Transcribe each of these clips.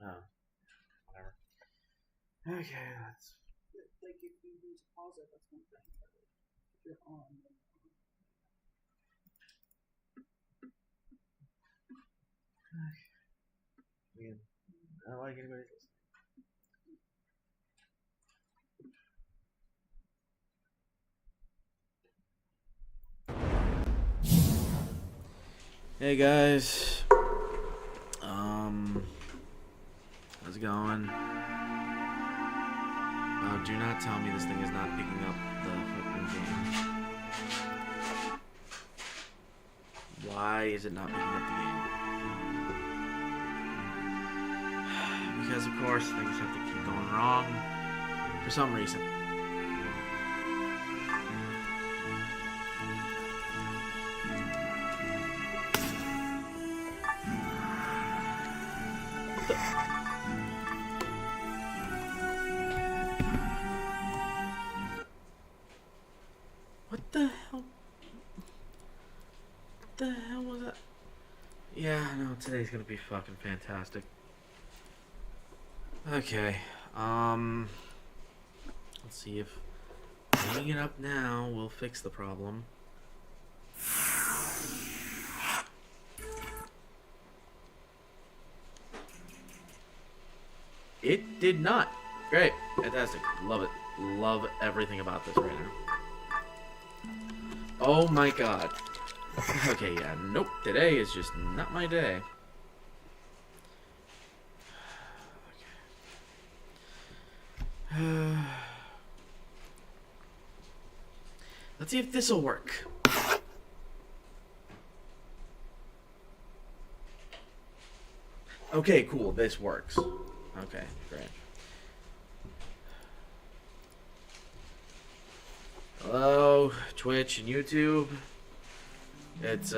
Oh, whatever. Okay, let's. Like if you need to pause it, that's one thing. But if you're on, then Man, I don't like anybody listening. Hey guys, how's it going? Oh, do not tell me this thing is not picking up the fucking game. Why is it not picking up the game? Because of course things have to keep going wrong for some reason. What the hell? What the hell was that? Yeah, no, today's gonna be fucking fantastic. Okay, let's see if hanging it up now will fix the problem. It did not. Great, fantastic, love it. Love everything about this right now. Oh my god. Okay, yeah, nope. Today is just not my day. Okay. Let's see if this'll work. Okay, cool. This works. Okay, great. Hello, Twitch and YouTube. It's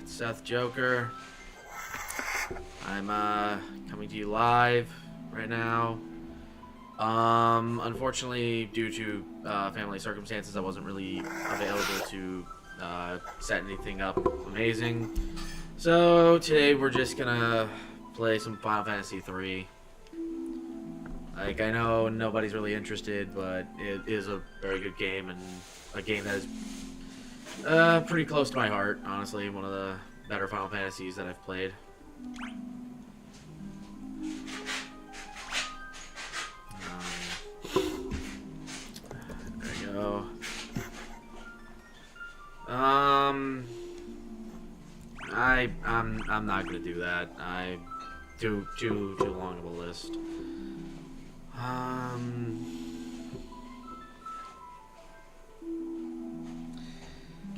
Seth Joker. I'm coming to you live right now. Unfortunately, due to family circumstances, I wasn't really available to set anything up amazing. So today we're just gonna play some Final Fantasy 3. Like, I know nobody's really interested, but it is a very good game, and a game that is pretty close to my heart, honestly. One of the better Final Fantasies that I've played. There you go. I'm not gonna do that. I too long of a list.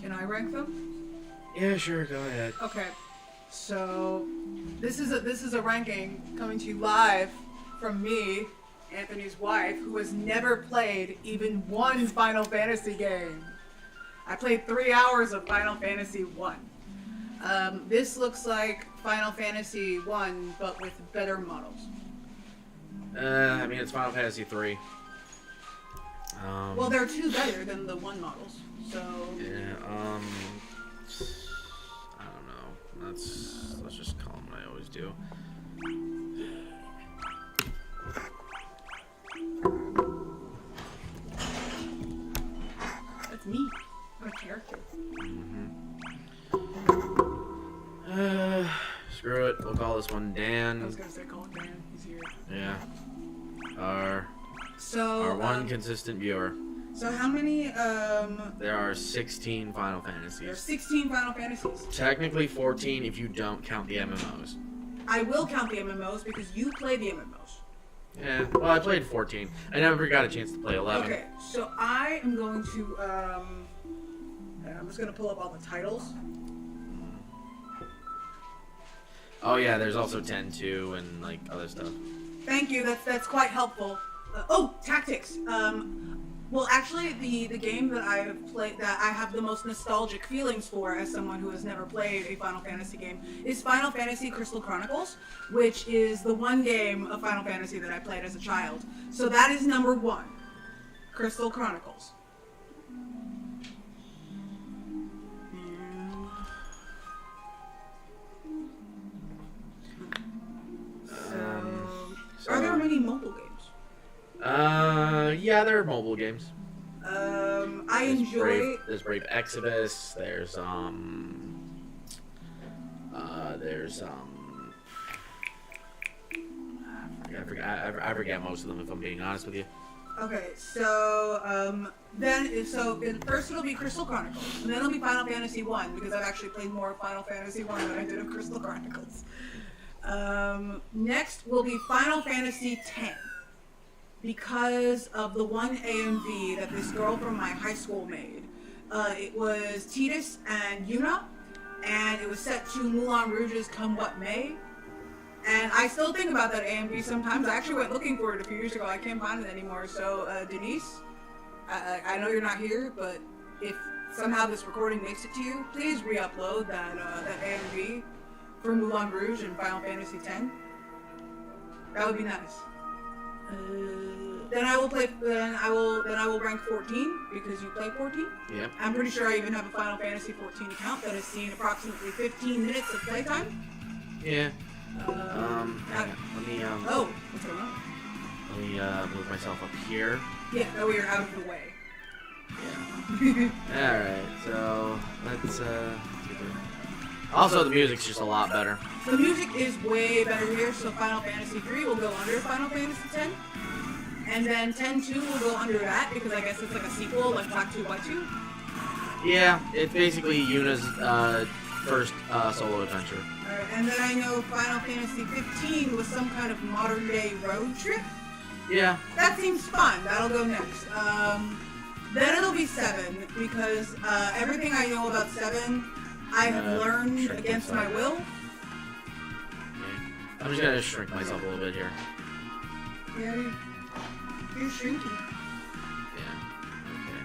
can I rank them? Yeah, sure, go ahead. Okay. So this is a ranking coming to you live from me, Anthony's wife, who has never played even one Final Fantasy game. I played 3 hours of Final Fantasy 1. This looks like Final Fantasy 1, but with better models. I mean, it's Final Fantasy 3. Well, there are 2 better than the 1 models, so... Yeah, I don't know. Let's just call them what I always do. That's me. I'm a character. Screw it. We'll call this one Dan. I was gonna say call him Dan. He's here. Yeah. Our one consistent viewer. So how many, There are 16 Final Fantasies. There are 16 Final Fantasies. Technically 14 if you don't count the MMOs. I will count the MMOs because you play the MMOs. Yeah, well, I played 14. I never got a chance to play 11. Okay, so I am going to, I'm just gonna pull up all the titles. Oh yeah, there's also 10 too and like other stuff. Thank you, that's quite helpful. Tactics. Well, actually, the game that I have played, that I have the most nostalgic feelings for as someone who has never played a Final Fantasy game, is Final Fantasy Crystal Chronicles, which is the one game of Final Fantasy that I played as a child. So that is number 1, Crystal Chronicles. they're mobile games. I enjoy. There's Brave Exodus. There's I forget most of them if I'm being honest with you. Okay, so first it'll be Crystal Chronicles, and then it'll be Final Fantasy 1 because I've actually played more Final Fantasy 1 than I did of Crystal Chronicles. Next will be Final Fantasy 10 because of the one AMV that this girl from my high school made. It was Tidus and Yuna, and it was set to Moulin Rouge's Come What May. And I still think about that AMV sometimes. I actually went looking for it a few years ago. I can't find it anymore. So, Denise, I know you're not here, but if somehow this recording makes it to you, please re-upload that AMV for Moulin Rouge and Final Fantasy X. That would be nice. Then I will rank 14 because you play 14. Yep. I'm pretty sure I even have a Final Fantasy 14 account that has seen approximately 15 minutes of playtime. Yeah. Let me Oh, what's going on? Let me move myself up here. Yeah, that way you're out of the way. Yeah. Alright, so let's also the music's just a lot better. The music is way better here, so Final Fantasy 3 will go under Final Fantasy 10. And then 10-2 will go under that because I guess it's like a sequel, like Black 2 White 2. Yeah, it's basically Yuna's first solo adventure. Alright, and then I know Final Fantasy 15 was some kind of modern day road trip. Yeah. That seems fun. That'll go next. Then it'll be 7 because everything I know about 7 I have learned against my will. Okay. I'm just gonna shrink myself a little bit here. Yeah, you're shrinky. Yeah. Okay.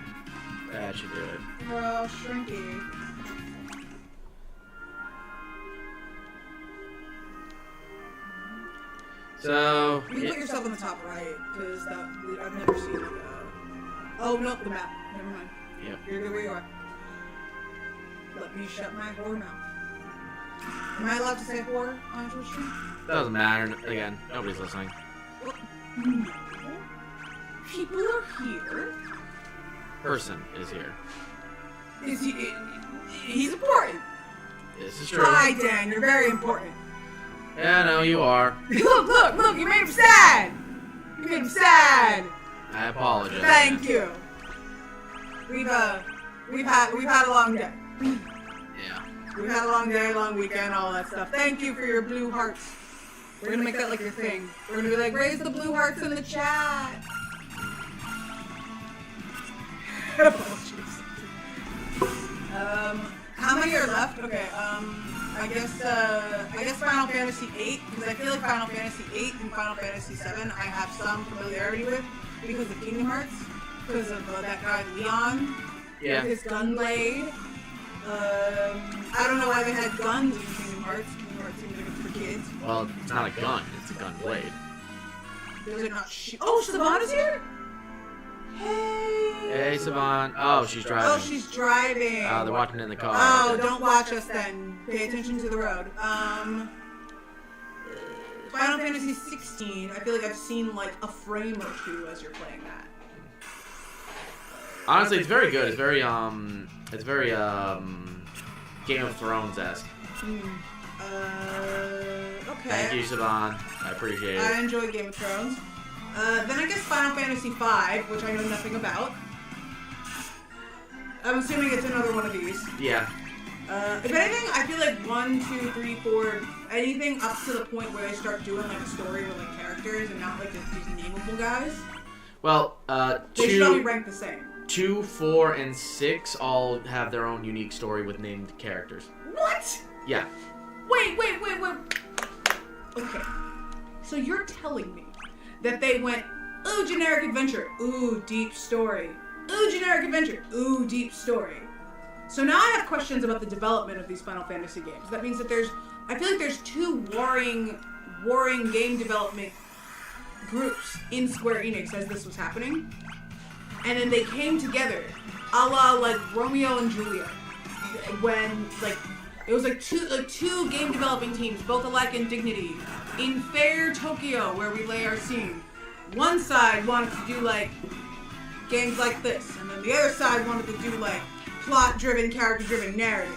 That should do it. You're all shrinky. So You can put yourself on the top right, because I've never seen it. Oh, no, the map. Never mind. Yep. You're good where you are. Let me shut my whore mouth. Am I allowed to say whore on Twitch stream? Doesn't matter. Again, nobody's listening. Well, no. People are here. Person is here. Is he? He's important. This is true. Hi, Dan. You're very important. Yeah, no, you are. Look! You made him sad. You made him sad. I apologize. Thank you. We've had a long day. Yeah. We've had a long day, long weekend, all that stuff. Thank you for your blue hearts. We're gonna make that like your thing. We're gonna be like, raise the blue hearts in the chat. Apologies. How many are left? Okay, I guess Final Fantasy 8, because I feel like Final Fantasy 8 and Final Fantasy 7 I have some familiarity with because of Kingdom Hearts, because of that guy Leon, Yeah. with his gun blade. I don't know why they had guns in Kingdom Hearts. Kingdom Hearts seems like it's for kids. Well, it's not a gun, it's a gun blade. Those are not Oh, Savannah's here? Hey! Hey, Saban. Oh, she's driving. Oh, she's driving. They're watching in the car. Oh, don't watch us then. Pay attention to the road. Final Fantasy 16. I feel like I've seen like a frame or two as you're playing that. Honestly, it's very good. It's very Game of Thrones-esque. Okay. Thank you, Saban. I appreciate it. I enjoy Game of Thrones. Then I guess Final Fantasy 5, which I know nothing about. I'm assuming it's another one of these. Yeah. If anything, I feel like 1, 2, 3, 4, anything up to the point where they start doing like a story with like characters and not like these nameable guys. Well, They should all be ranked the same. 2, 4, and 6 all have their own unique story with named characters. What? Yeah. Wait. Okay. So you're telling me that they went, ooh, generic adventure, ooh, deep story. Ooh, generic adventure, ooh, deep story. So now I have questions about the development of these Final Fantasy games. That means that I feel like there's two warring game development groups in Square Enix as this was happening. And then they came together, a la like Romeo and Juliet, when like it was like two game developing teams, both alike in dignity, in fair Tokyo where we lay our scene. One side wanted to do like games like this. And then the other side wanted to do like plot-driven, character-driven narrative.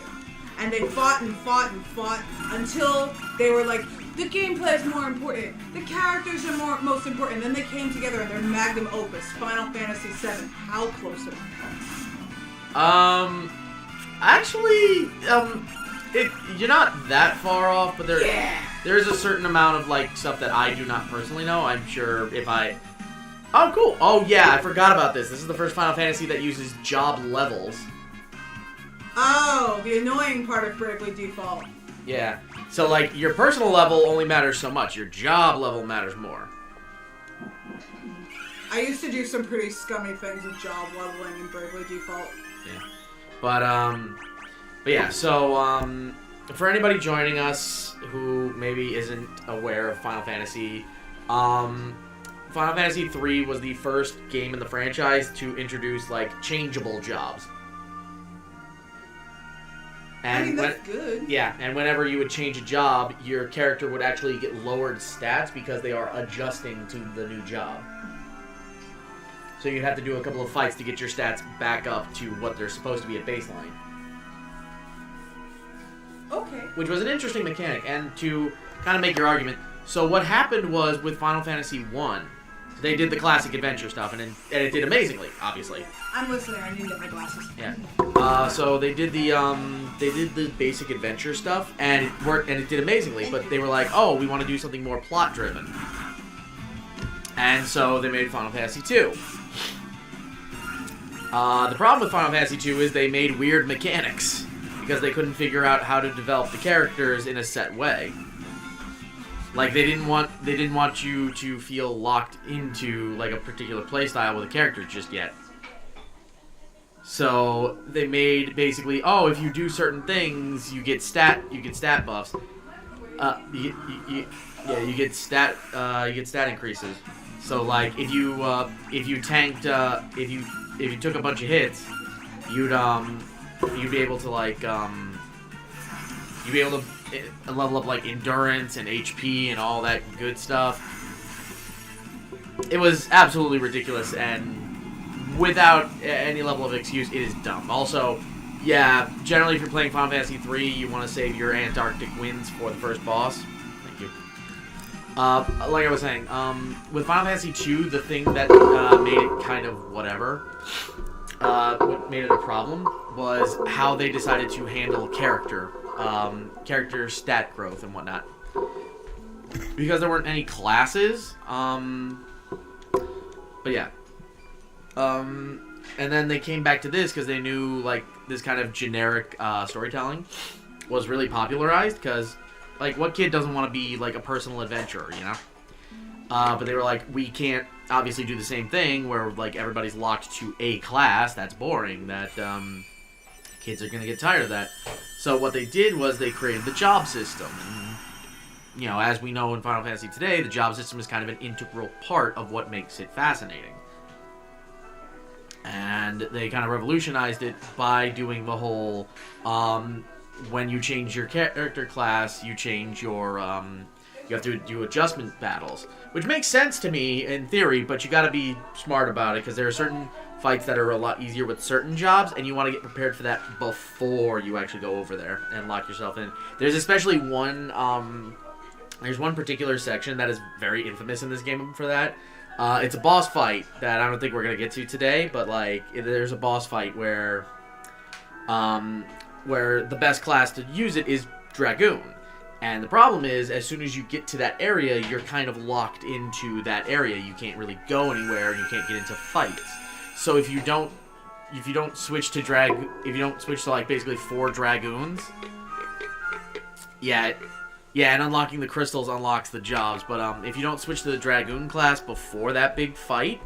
And they fought and fought and fought until they were like, the gameplay is more important. The characters are most important. Then they came together in their magnum opus, Final Fantasy VII. How close am I? Actually, you're not that far off, but there's a certain amount of like stuff that I do not personally know. I'm sure if I... Oh, cool. Oh, yeah, I forgot about this. This is the first Final Fantasy that uses job levels. Oh, the annoying part of Bravely Default. Yeah. So, like, your personal level only matters so much. Your job level matters more. I used to do some pretty scummy things with job leveling in Bravely Default. Yeah. But yeah, so, for anybody joining us who maybe isn't aware of Final Fantasy, Final Fantasy III was the first game in the franchise to introduce, like, changeable jobs. And I mean, that's good. Yeah, and whenever you would change a job, your character would actually get lowered stats because they are adjusting to the new job. So you'd have to do a couple of fights to get your stats back up to what they're supposed to be at baseline. Okay. Which was an interesting mechanic, and to kind of make your argument. So what happened was, with Final Fantasy I, they did the classic adventure stuff, and it did amazingly, obviously. I'm listening. I need to get my glasses. Yeah. So they did the basic adventure stuff, and it worked, and it did amazingly. But they were like, oh, we want to do something more plot driven, and so they made Final Fantasy II. The problem with Final Fantasy II is they made weird mechanics because they couldn't figure out how to develop the characters in a set way. Like, they didn't want you to feel locked into, like, a particular playstyle with a character just yet. So they made basically, oh, if you do certain things, you get stat buffs. You get stat increases. So, like, if you tanked, if you took a bunch of hits, you'd be able to, like, you'd be able to level up, like, endurance and HP and all that good stuff. It was absolutely ridiculous, and without any level of excuse, it is dumb. Also, yeah, generally if you're playing Final Fantasy III, you want to save your Antarctic winds for the first boss. Thank you. Like I was saying, with Final Fantasy II, the thing that made it kind of whatever, what made it a problem, was how they decided to handle character stat growth and whatnot. Because there weren't any classes, but yeah. And then they came back to this because they knew, like, this kind of generic storytelling was really popularized because, like, what kid doesn't want to be, like, a personal adventurer, you know? But they were like, we can't obviously do the same thing where, like, everybody's locked to a class. That's boring. That, kids are going to get tired of that. So what they did was they created the job system. And, you know, as we know in Final Fantasy today, the job system is kind of an integral part of what makes it fascinating. And they kind of revolutionized it by doing the whole, when you change your character class, you change your, you have to do adjustment battles. Which makes sense to me in theory, but you gotta be smart about it, because there are certain fights that are a lot easier with certain jobs, and you want to get prepared for that before you actually go over there and lock yourself in. There's especially one, there's one particular section that is very infamous in this game for that. It's a boss fight that I don't think we're going to get to today, but, like, there's a boss fight where the best class to use it is Dragoon. And the problem is, as soon as you get to that area, you're kind of locked into that area. You can't really go anywhere, and you can't get into fights. So if you don't switch to like basically 4 Dragoons, yeah, and unlocking the crystals unlocks the jobs, but if you don't switch to the Dragoon class before that big fight,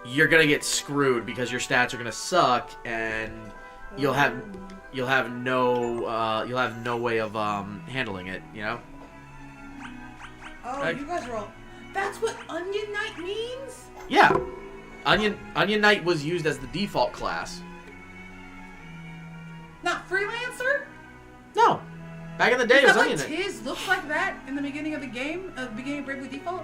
you're gonna get screwed because your stats are gonna suck, and you'll have no way of handling it, you know? Oh, like, you guys are all... That's what Onion Knight means? Yeah. Onion Knight was used as the default class. Not Freelancer? No. Back in the day, it was Onion Knight. Tiz looks like that in the beginning of the game, beginning of Bravely Default?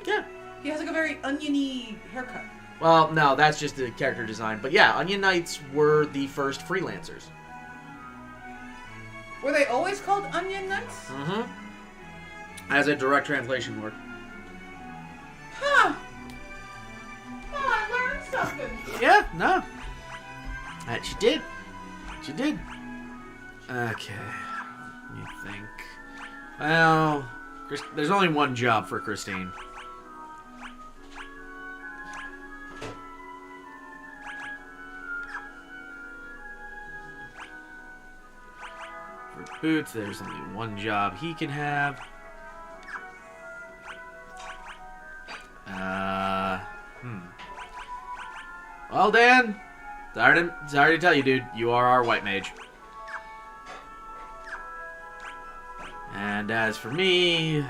Yeah. He has like a very oniony haircut. Well, no, that's just the character design. But yeah, Onion Knights were the first freelancers. Were they always called Onion Knights? Mm-hmm. As a direct translation word. Huh. Oh, I learned something. Yeah, no. She did. She did. Okay. You think. Well, there's only one job for Christine. For Boots, there's only one job he can have. Well, Dan, sorry to tell you, dude, you are our white mage. And as for me,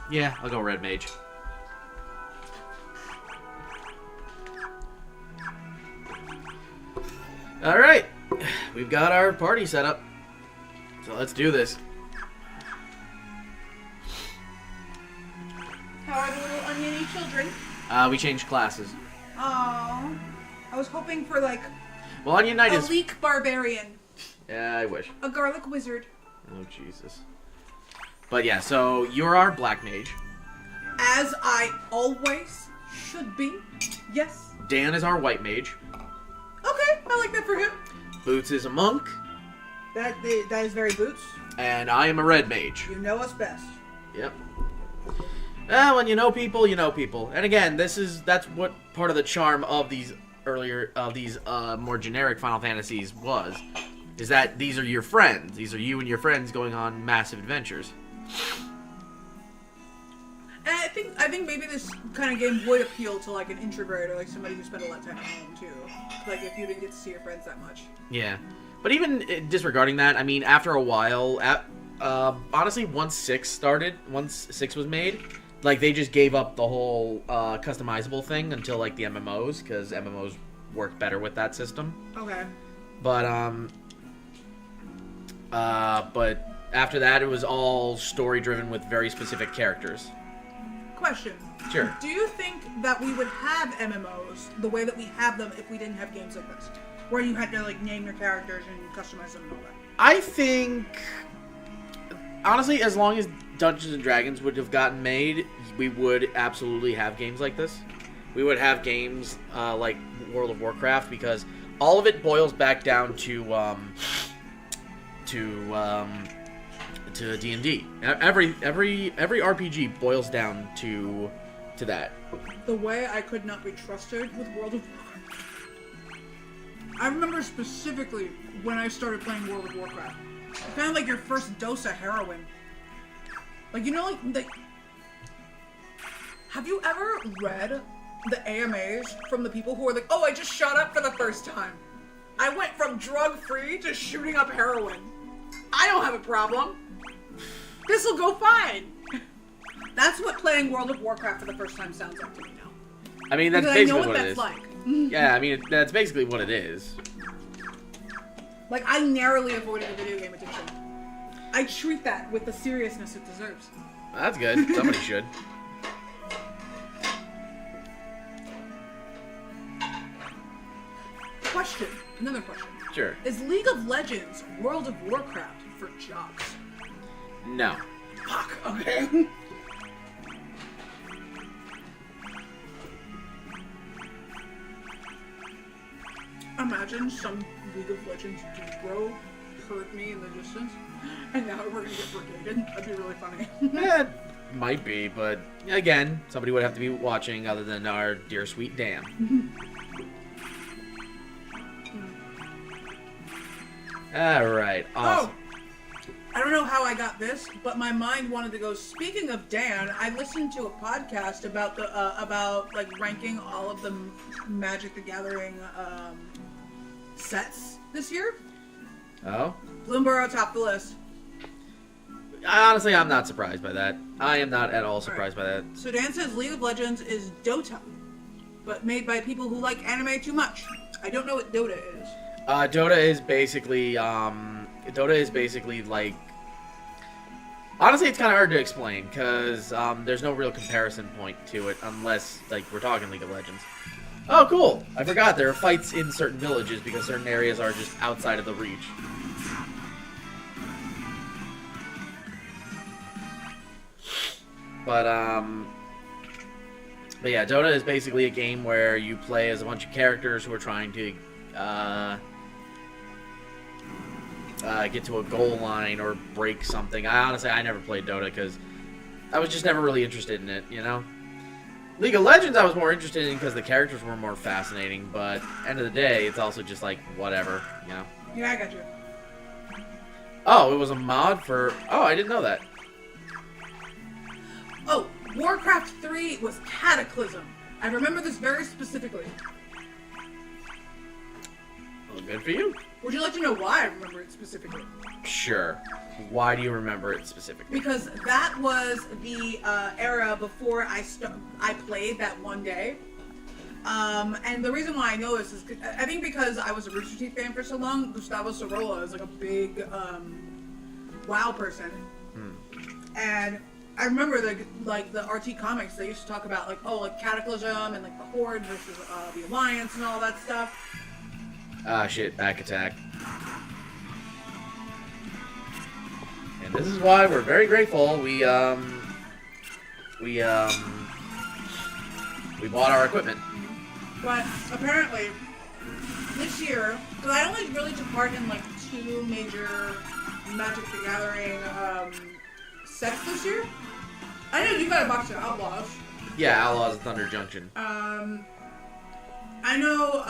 yeah, I'll go red mage. All right, we've got our party set up, so let's do this. How are the little oniony children? We changed classes. Oh, I was hoping for like Well, Onion Knight a is... leek barbarian, Yeah, I wish. a garlic wizard. Oh, Jesus. But yeah, so you're our black mage. As I always should be. Yes. Dan is our white mage. Okay, I like that for him. Boots is a monk. That is very Boots. And I am a red mage. You know us best. Yep. When you know people, you know people. And again, that's what part of the charm of these more generic Final Fantasies was. Is that these are your friends. These are you and your friends going on massive adventures. And I think maybe this kind of game would appeal to like an introvert or like somebody who spent a lot of time at home too. Like if you didn't get to see your friends that much. Yeah. But even disregarding that, I mean, after a while, honestly, once 6 was made, like they just gave up the whole customizable thing until like the MMOs, because MMOs work better with that system. Okay. But after that, it was all story driven with very specific characters. Question. Sure. Do you think that we would have MMOs the way that we have them if we didn't have games like this? Where you had to like name your characters and customize them and all that? I think, honestly, as long as Dungeons and Dragons would have gotten made, we would absolutely have games like this. We would have games like World of Warcraft, because all of it boils back down to D&D. Every RPG boils down to that. The way I could not be trusted with World of Warcraft. I remember specifically when I started playing World of Warcraft. Kind of like your first dose of heroin. Like, you know, like have you ever read the AMAs from the people who are like, oh, I just shot up for the first time. I went from drug-free to shooting up heroin. I don't have a problem. This'll go fine. That's what playing World of Warcraft for the first time sounds like to me now. I mean, that's because basically I know what it that's is. like. Yeah, I mean, that's basically what it is. Like, I narrowly avoided a video game addiction. I treat that with the seriousness it deserves. That's good. Somebody should. Question. Another question. Sure. Is League of Legends World of Warcraft for jocks? No. Fuck, okay. Imagine some League of Legends bro heard me in the distance, and now we're gonna get brigaded. That'd be really funny. Yeah, might be, but again, somebody would have to be watching other than our dear sweet Dan. Alright, awesome. Oh! I don't know how I got this, but my mind wanted to go, speaking of Dan, I listened to a podcast about the like ranking all of the Magic the Gathering sets this year. Oh? Bloomborough topped the list. Honestly, I'm not surprised by that. I am not at all surprised by that. So Dan says League of Legends is Dota, but made by people who like anime too much. I don't know what Dota is. Dota is basically like... Honestly, it's kind of hard to explain because there's no real comparison point to it unless, like, we're talking League of Legends. Oh, cool! I forgot there are fights in certain villages because certain areas are just outside of the reach. But yeah, Dota is basically a game where you play as a bunch of characters who are trying to get to a goal line or break something. I never played Dota because I was just never really interested in it, you know? League of Legends I was more interested in because the characters were more fascinating, but end of the day, it's also just like, whatever, you know? Yeah, I got you. Oh, it was a mod for... Oh, I didn't know that. Oh, Warcraft 3 was Cataclysm. I remember this very specifically. Well, good for you. Would you like to know why I remember it specifically? Sure. Why do you remember it specifically? Because that was the era before I played that one day. And the reason why I know this is I think because I was a Rooster Teeth fan for so long. Gustavo Sorolla is like a big WoW person, and I remember the RT comics. They used to talk about like Cataclysm and like the Horde versus the Alliance and all that stuff. Ah, shit, back attack. And this is why we're very grateful we bought our equipment. But apparently, this year, because I only really took part in like 2 major Magic the Gathering sets this year. I know you got a box of Outlaws. Yeah, Outlaws of Thunder Junction. I know,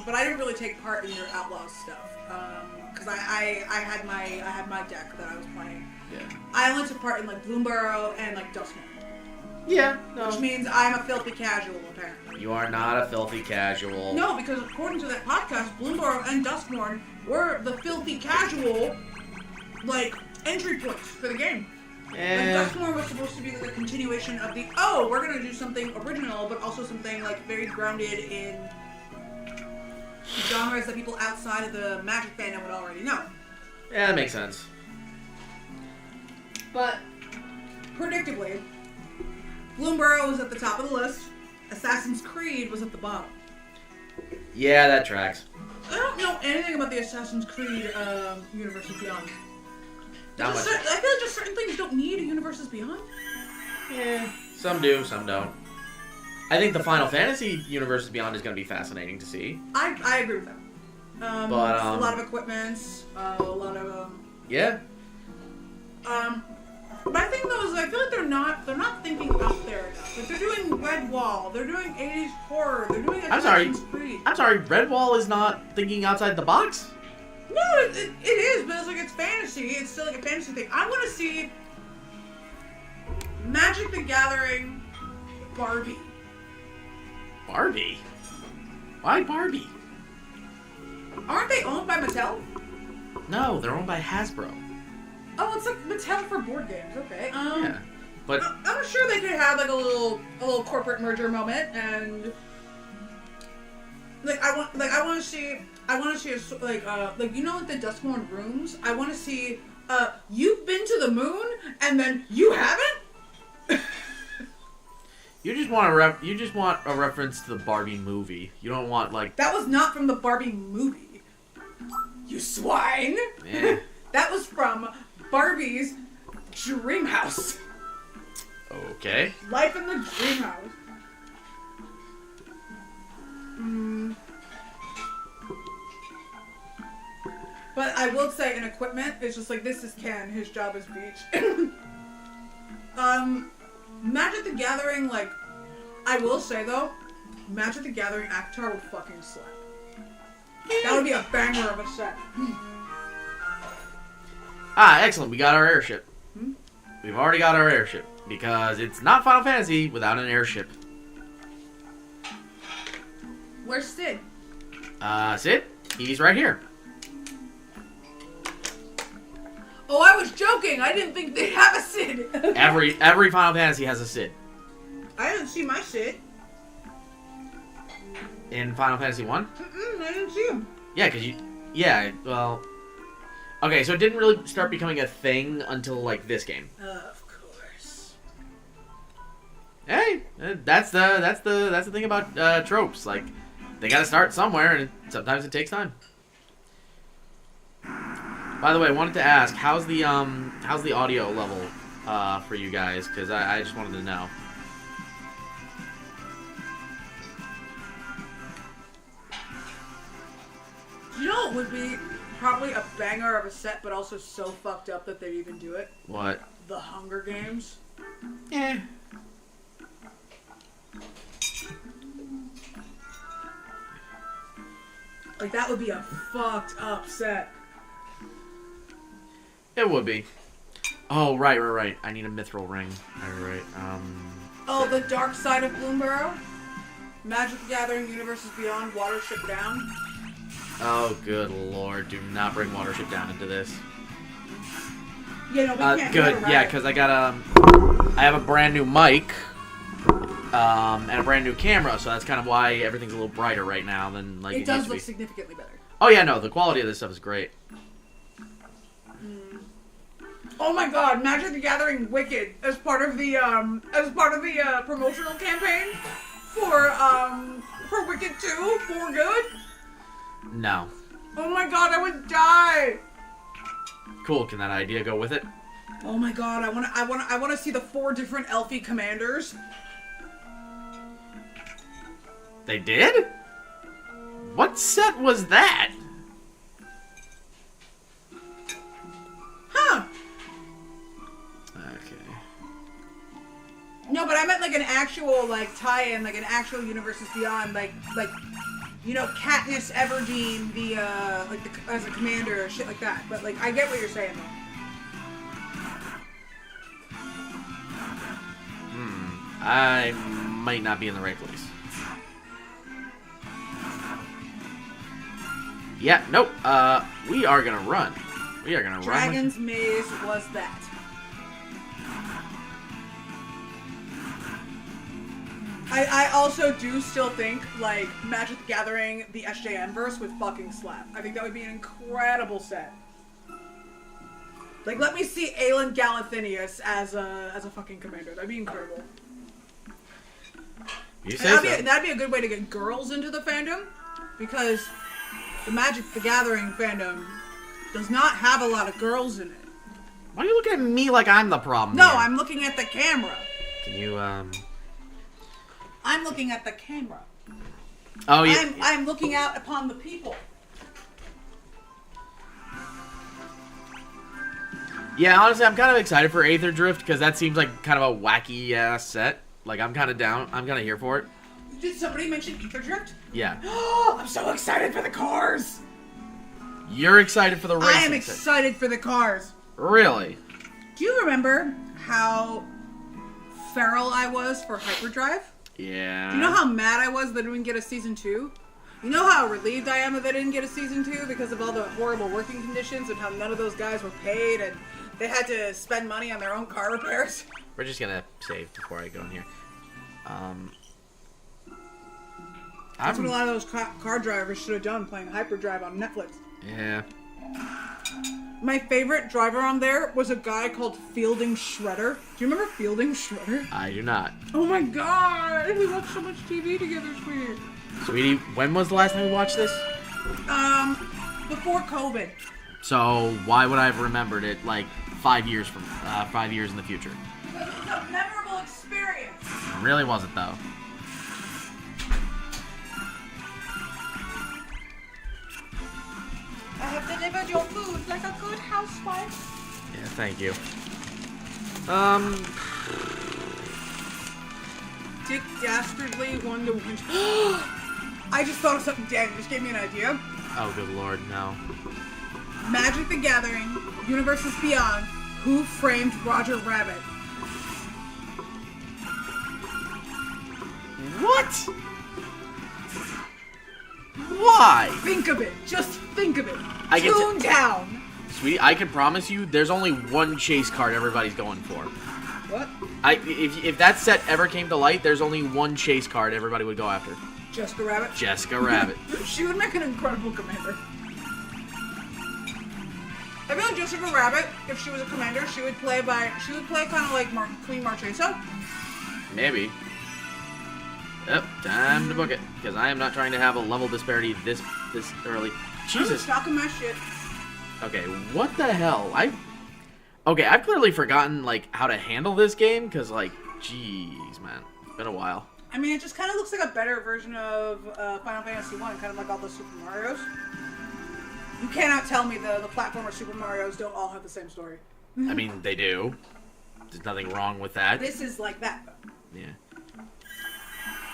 but I didn't really take part in your Outlaws stuff. Because I had my deck that I was playing. Yeah. I only took part in like Bloomburrow and like Dustmore. Yeah, no. Which means I'm a filthy casual, apparently. You are not a filthy casual. No, because according to that podcast, Bloomburrow and Dustmore were the filthy casual, like, entry points for the game. Yeah. Like, Dustmore was supposed to be like a continuation of the, we're gonna do something original, but also something like very grounded in genres that people outside of the Magic fandom would already know. Yeah, that makes sense. But, predictably, Bloomburrow was at the top of the list. Assassin's Creed was at the bottom. Yeah, that tracks. I don't know anything about the Assassin's Creed Universes Beyond. Not much. I feel like just certain things don't need a Universes Beyond. Yeah, some do, some don't. I think the Final Fantasy Universes Beyond is going to be fascinating to see. I agree with that. But, a lot of equipments, a lot of Yeah. My thing though is I feel like they're not thinking out there enough. Like they're doing Redwall, they're doing 80s horror, they're doing Assassin's Creed. I'm sorry, Redwall is not thinking outside the box? No, it is, but it's like it's fantasy. It's still like a fantasy thing. I want to see Magic the Gathering Barbie. Barbie? Why Barbie? Aren't they owned by Mattel? No, they're owned by Hasbro. Oh, it's like Mattel for board games. Okay. Yeah, but I'm sure they could have like a little corporate merger moment, and I want to see like you know like the Dustmorn rooms. I want to see you've been to the moon and then you haven't. you just want a reference to the Barbie movie. You don't want like that was not from the Barbie movie. You swine. Yeah. That was from Barbie's Dream House. Okay. Life in the Dream House. But I will say in equipment, it's just like, this is Ken, his job is Beach. Magic the Gathering, like, I will say though, Magic the Gathering Avatar would fucking slap. That would be a banger of a set. Ah, excellent. We got our airship. We've already got our airship. Because it's not Final Fantasy without an airship. Where's Sid? Sid? He's right here. Oh, I was joking. I didn't think they'd have a Sid. Every Final Fantasy has a Sid. I didn't see my Sid. In Final Fantasy 1? I didn't see him. Yeah, because you... Yeah, well... Okay, so it didn't really start becoming a thing until, like, this game. Of course. Hey, that's the thing about tropes. Like, they gotta start somewhere, and sometimes it takes time. By the way, I wanted to ask, how's the audio level for you guys? Because I just wanted to know. You know what would be probably a banger of a set, but also so fucked up that they'd even do it? What? The Hunger Games. Eh. Like, that would be a fucked up set. It would be. Oh, right. I need a mithril ring. Right. Oh, the Dark Side of Bloomburrow? Magic the Gathering, Universes Beyond, Watership Down. Oh, good lord. Do not bring Watership Down into this. Yeah, no, we can't. Good. Yeah, because I got I have a brand new mic, and a brand new camera, so that's kind of why everything's a little brighter right now than like it does used to look be. significantly better. Oh yeah, no, the quality of this stuff is great. Oh my god, Magic the Gathering Wicked as part of the promotional campaign for Wicked 2 for good. No. Oh my god, I would die. Cool. Can that idea go with it? Oh my god, I wanna see the 4 different Elfie commanders. They did? What set was that? Huh. Okay. No, but I meant like an actual like tie-in, like an actual Universes Beyond, like you know, Katniss Everdeen, as a commander or shit like that. But like, I get what you're saying though. I might not be in the right place. Yeah, nope. We are gonna run. We are gonna run. Dragon's Maze was that. I also do still think, like, Magic the Gathering, the SJM verse would fucking slap. I think that would be an incredible set. Like, let me see Aelin Galathinius as a fucking commander. That'd be incredible. You say so. That'd be a good way to get girls into the fandom, because the Magic the Gathering fandom does not have a lot of girls in it. Why are you looking at me like I'm the problem? No, here? I'm looking at the camera. Can you I'm looking at the camera. Oh yeah. I'm looking out upon the people. Yeah, honestly, I'm kind of excited for Aether Drift because that seems like kind of a wacky ass set. Like, I'm kind of down. I'm kind of here for it. Did somebody mention Aether Drift? Yeah. I'm so excited for the cars. You're excited for the racing. I am excited for the cars. Really? Do you remember how feral I was for Hyperdrive? Yeah. Do you know how mad I was that I didn't get a season 2? You know how relieved I am that they didn't get a season 2 because of all the horrible working conditions and how none of those guys were paid and they had to spend money on their own car repairs? We're just gonna save before I go in here. That's what a lot of those car drivers should have done, playing Hyperdrive on Netflix. Yeah. My favorite driver on there was a guy called Fielding Shredder. Do you remember Fielding Shredder? I do not. Oh my god! We watched so much TV together, sweetie. Sweetie, when was the last time we watched this? Before COVID. So why would I have remembered it like 5 years in the future? It was a memorable experience. It really wasn't though. I have delivered your food like a good housewife. Yeah, thank you. Dick Dastardly 1-to-1. I just thought of something, Dan. You just gave me an idea. Oh, good lord, no. Magic the Gathering, Universes Beyond, Who Framed Roger Rabbit? What? Why? Think of it. Just think of it. Toontown. Sweetie, I can promise you there's only one chase card everybody's going for. What? If that set ever came to light, there's only one chase card everybody would go after. Jessica Rabbit? Jessica Rabbit. She would make an incredible commander. I feel like Jessica Rabbit, if she was a commander, she would play kind of like Queen Marchesa. Maybe. Yep, time to book it, because I am not trying to have a level disparity this early. Jesus. I'm talking my shit. Okay, what the hell? I've clearly forgotten, like, how to handle this game, because, like, jeez, man. It's been a while. I mean, it just kind of looks like a better version of Final Fantasy 1, kind of like all the Super Marios. You cannot tell me the platformer Super Marios don't all have the same story. I mean, they do. There's nothing wrong with that. This is like that, though. Yeah.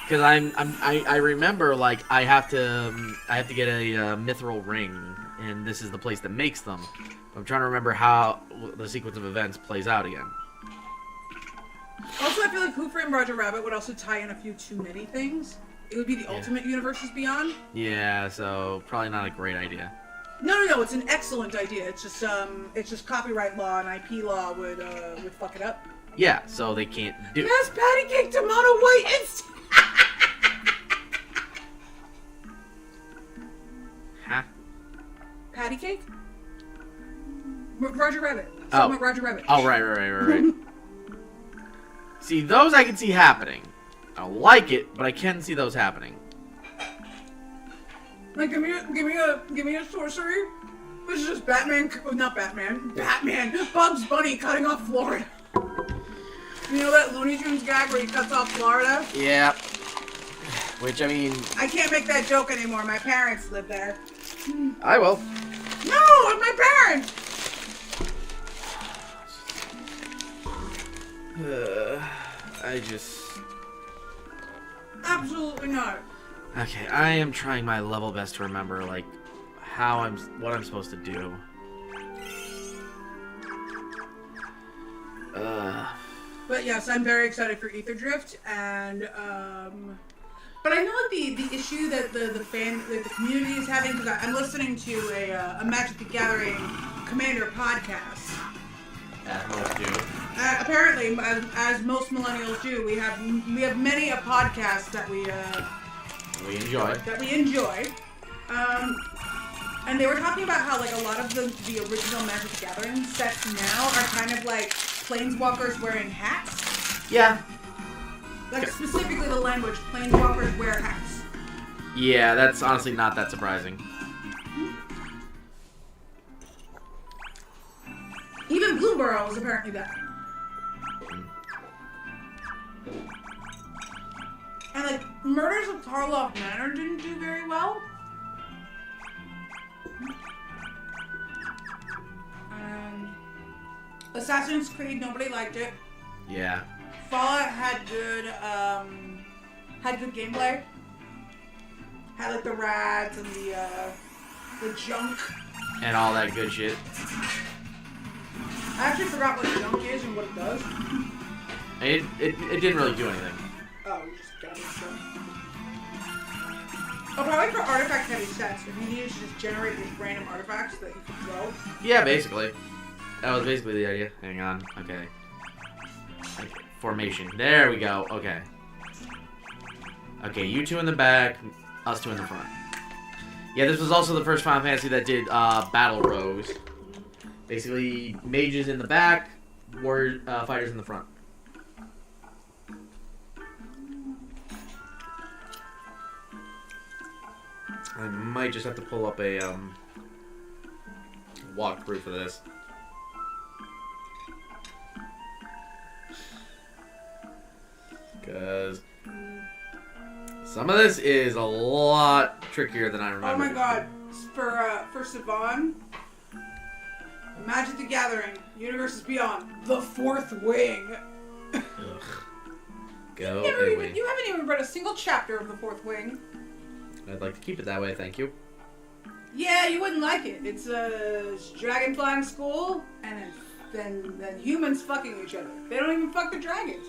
Because I remember, like, I have to get a mithril ring, and this is the place that makes them. I'm trying to remember how the sequence of events plays out again. Also, I feel like Who Framed Roger Rabbit would also tie in a few too many things. It would be the Ultimate Universes Beyond. Yeah, so probably not a great idea. No, it's an excellent idea. It's just copyright law and IP law would fuck it up. Yeah, so they can't do. Yes, patty cake, tomato white, instant. Huh? Patty cake? Roger Rabbit. Oh. Roger Rabbit. Oh, right. See, those I can see happening. I don't like it, but I can see those happening. Like, give me a sorcery. This is just Batman, Bugs Bunny cutting off Florida. You know that Looney Tunes gag where he cuts off Florida? Yeah. Which, I mean... I can't make that joke anymore. My parents live there. I will. No, it's my parents! I just... Absolutely not. Okay, I am trying my level best to remember, like, what I'm supposed to do. But yes, I'm very excited for Ether Drift, and but I know like the issue that the community is having, because I'm listening to a Magic the Gathering Commander podcast. As most do. Apparently, as most millennials do, we have many a podcast that we enjoy. And they were talking about how like a lot of the original Magic the Gathering sets now are kind of like planeswalkers wearing hats. Yeah. Like specifically the language, planeswalkers wear hats. Yeah, that's honestly not that surprising. Even Blueburrow is apparently that. And like Murders of Tarloff Manor didn't do very well. Assassin's Creed, nobody liked it. Yeah. Fallout had good gameplay. Had like the rads and the junk. And all that good shit. I actually forgot what junk is and what it does. It didn't really do anything. Oh, you just got it. Oh, probably for artifact heavy sets, if you needed to just generate these random artifacts that you could throw. Yeah, basically. That was basically the idea. Hang on. Okay. Formation. There we go. Okay. Okay, you two in the back, us two in the front. Yeah, this was also the first Final Fantasy that did battle rows. Basically, mages in the back, warrior fighters in the front. I might just have to pull up a walkthrough for this. Because some of this is a lot trickier than I remember. Oh my god. For Siobhan, Magic the Gathering, Universes Beyond, the Fourth Wing. Ugh. Go away. You haven't even read a single chapter of the Fourth Wing. I'd like to keep it that way, thank you. Yeah, you wouldn't like it. It's dragon flying school, and then humans fucking each other. They don't even fuck the dragons.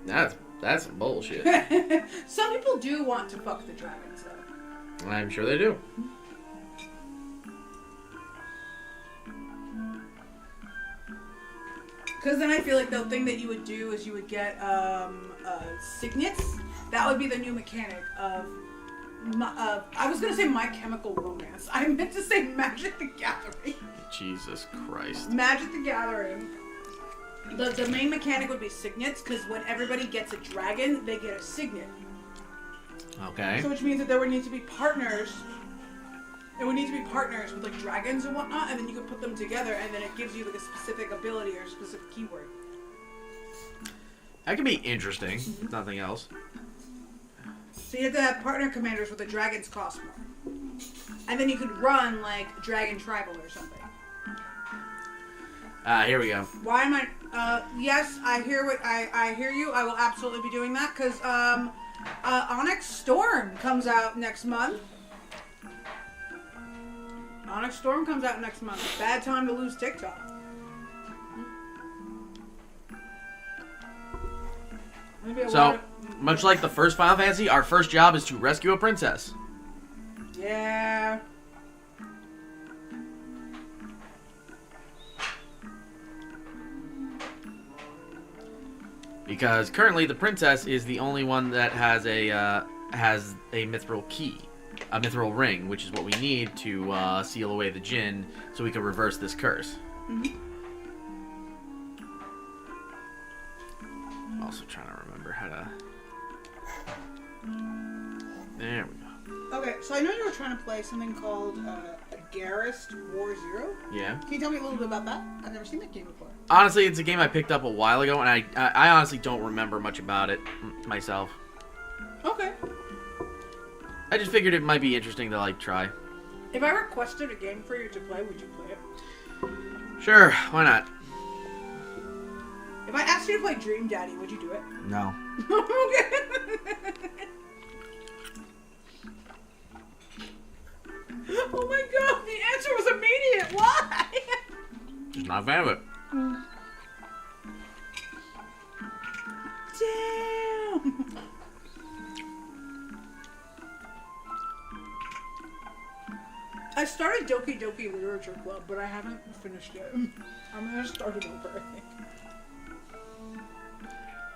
That's some bullshit. Some people do want to fuck the dragons, though. I'm sure they do. Because then I feel like the thing that you would do is you would get signets. That would be the new mechanic of I was gonna say My Chemical Romance. I meant to say Magic the Gathering. Jesus Christ. Magic the Gathering. The main mechanic would be signets, because when everybody gets a dragon, they get a signet. Okay. So which means that there would need to be partners. There would need to be partners with like dragons and whatnot, and then you could put them together, and then it gives you like a specific ability or a specific keyword. That could be interesting. If nothing else. So you have to have partner commanders where the dragons cost more. And then you could run like Dragon Tribal or something. Here we go. Why am I? Yes, I hear what I hear you. I will absolutely be doing that because Onyx Storm comes out next month. Onyx Storm comes out next month. Bad time to lose TikTok. So, much like the first Final Fantasy, our first job is to rescue a princess. Yeah. Because currently the princess is the only one that has a mithril key, a mithril ring, which is what we need to seal away the djinn, so we can reverse this curse. Mm-hmm. Also trying to remember how to. There we go. Okay, so I know you were trying to play something called Garrist War Zero. Yeah. Can you tell me a little bit about that? I've never seen that game before. Honestly, it's a game I picked up a while ago, and I honestly don't remember much about it myself. Okay. I just figured it might be interesting to like try. If I requested a game for you to play, would you play it? Sure, why not? If I asked you to play Dream Daddy, would you do it? No. Okay. Oh my god, the answer was immediate. Why? Just not a fan of it. Damn. I started Doki Doki Literature Club, but I haven't finished it. I'm gonna start it over, I think.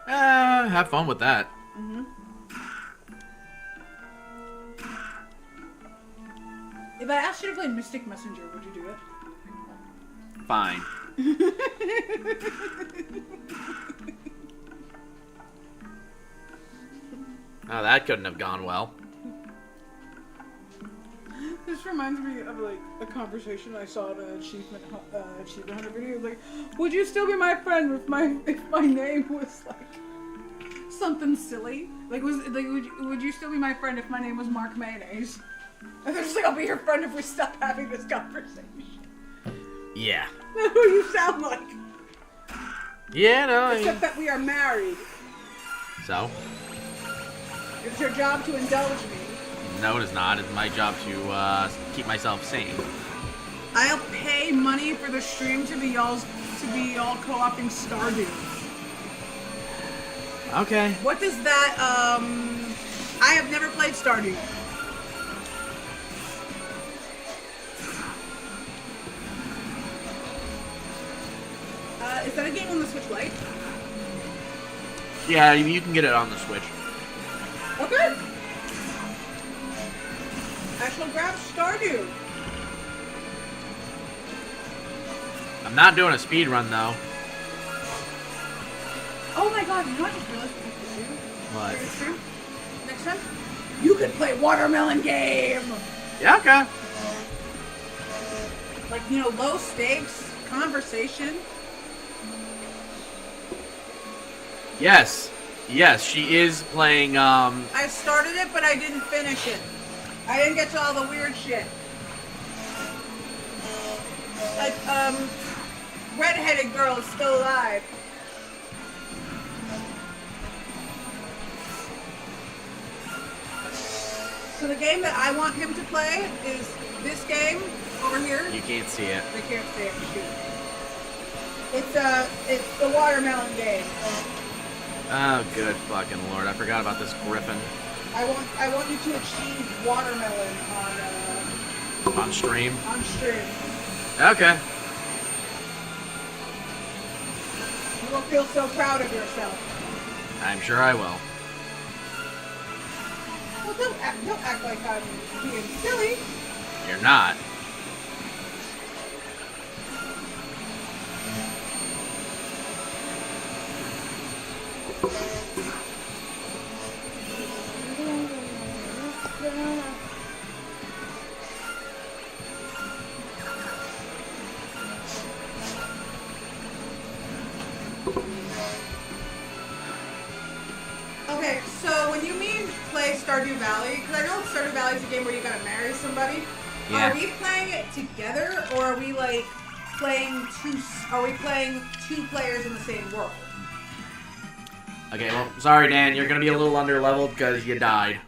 Have fun with that. Mm-hmm. If I asked you to play Mystic Messenger, would you do it? Fine. Oh, that couldn't have gone well. This reminds me of like a conversation I saw in an achievement hunter video. Like, would you still be my friend if my name was like something silly? Like, would you still be my friend if my name was Mark Mayonnaise? And they're just like, I'll be your friend if we stop having this conversation. Yeah. That's who you sound like. Yeah, no. Except that we are married. So? It's your job to indulge me. No, it is not. It's my job to keep myself sane. I'll pay money for the stream to be y'all co-opting Stardew. Okay. What does that? I have never played Stardew. Is that a game on the Switch Lite? Yeah, you can get it on the Switch. Okay. I shall grab Stardew. I'm not doing a speed run though. Oh my god, you know what I just realized we could do? What? Next time? You could play Watermelon Game! Yeah, okay. Like, you know, low stakes, conversation. Yes. Yes, she is playing, I started it, but I didn't finish it. I didn't get to all the weird shit. Like, redheaded girl is still alive. So the game that I want him to play is this game over here. You can't see it. They can't see it. Shoot. It's the Watermelon Game. Oh, good fucking lord. I forgot about this griffin. I want you to achieve watermelon On stream? on stream. Okay. You will feel so proud of yourself. I'm sure I will. Well, don't act like I'm being silly. You're not. Okay, so when you mean play Stardew Valley, because I know Stardew Valley is a game where you gotta marry somebody. Yeah. Are we playing it together, or are we like playing two? Are we playing two players in the same world? Okay, well, sorry, Dan. You're gonna be a little under leveled because you died.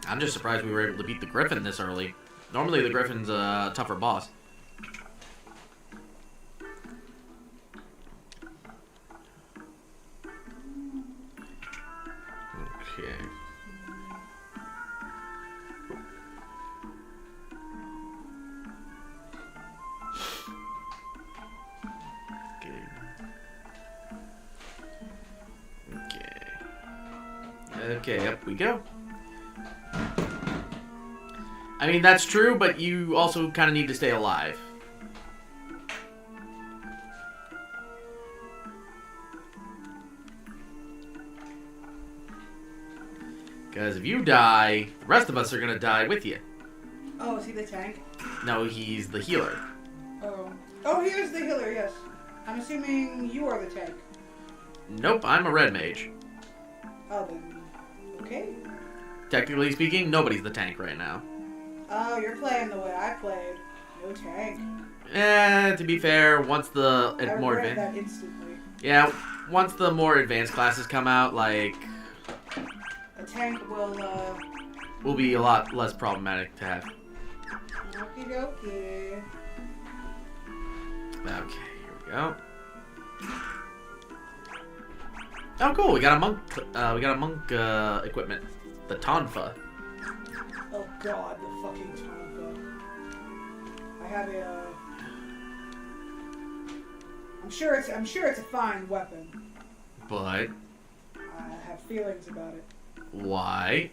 I'm just surprised we were able to beat the Griffin this early. Normally the Griffin's a tougher boss. Okay. Okay, up we go. I mean, that's true, but you also kind of need to stay alive. Because if you die, the rest of us are going to die with you. Oh, is he the tank? No, he's the healer. Oh. Oh, he is the healer, yes. I'm assuming you are the tank. Nope, I'm a red mage. Oh, then. Okay. Technically speaking, nobody's the tank right now. Oh, you're playing the way I played. No tank. To be fair, once the I more read advanced, that instantly. yeah, once the more advanced classes come out, like, A tank will be a lot less problematic to have. Okie dokie. Okay, here we go. Oh, cool! We got a monk. Equipment. The Tonfa. Oh god, the fucking Tonka. I have a. I'm sure it's a fine weapon. But I have feelings about it. why?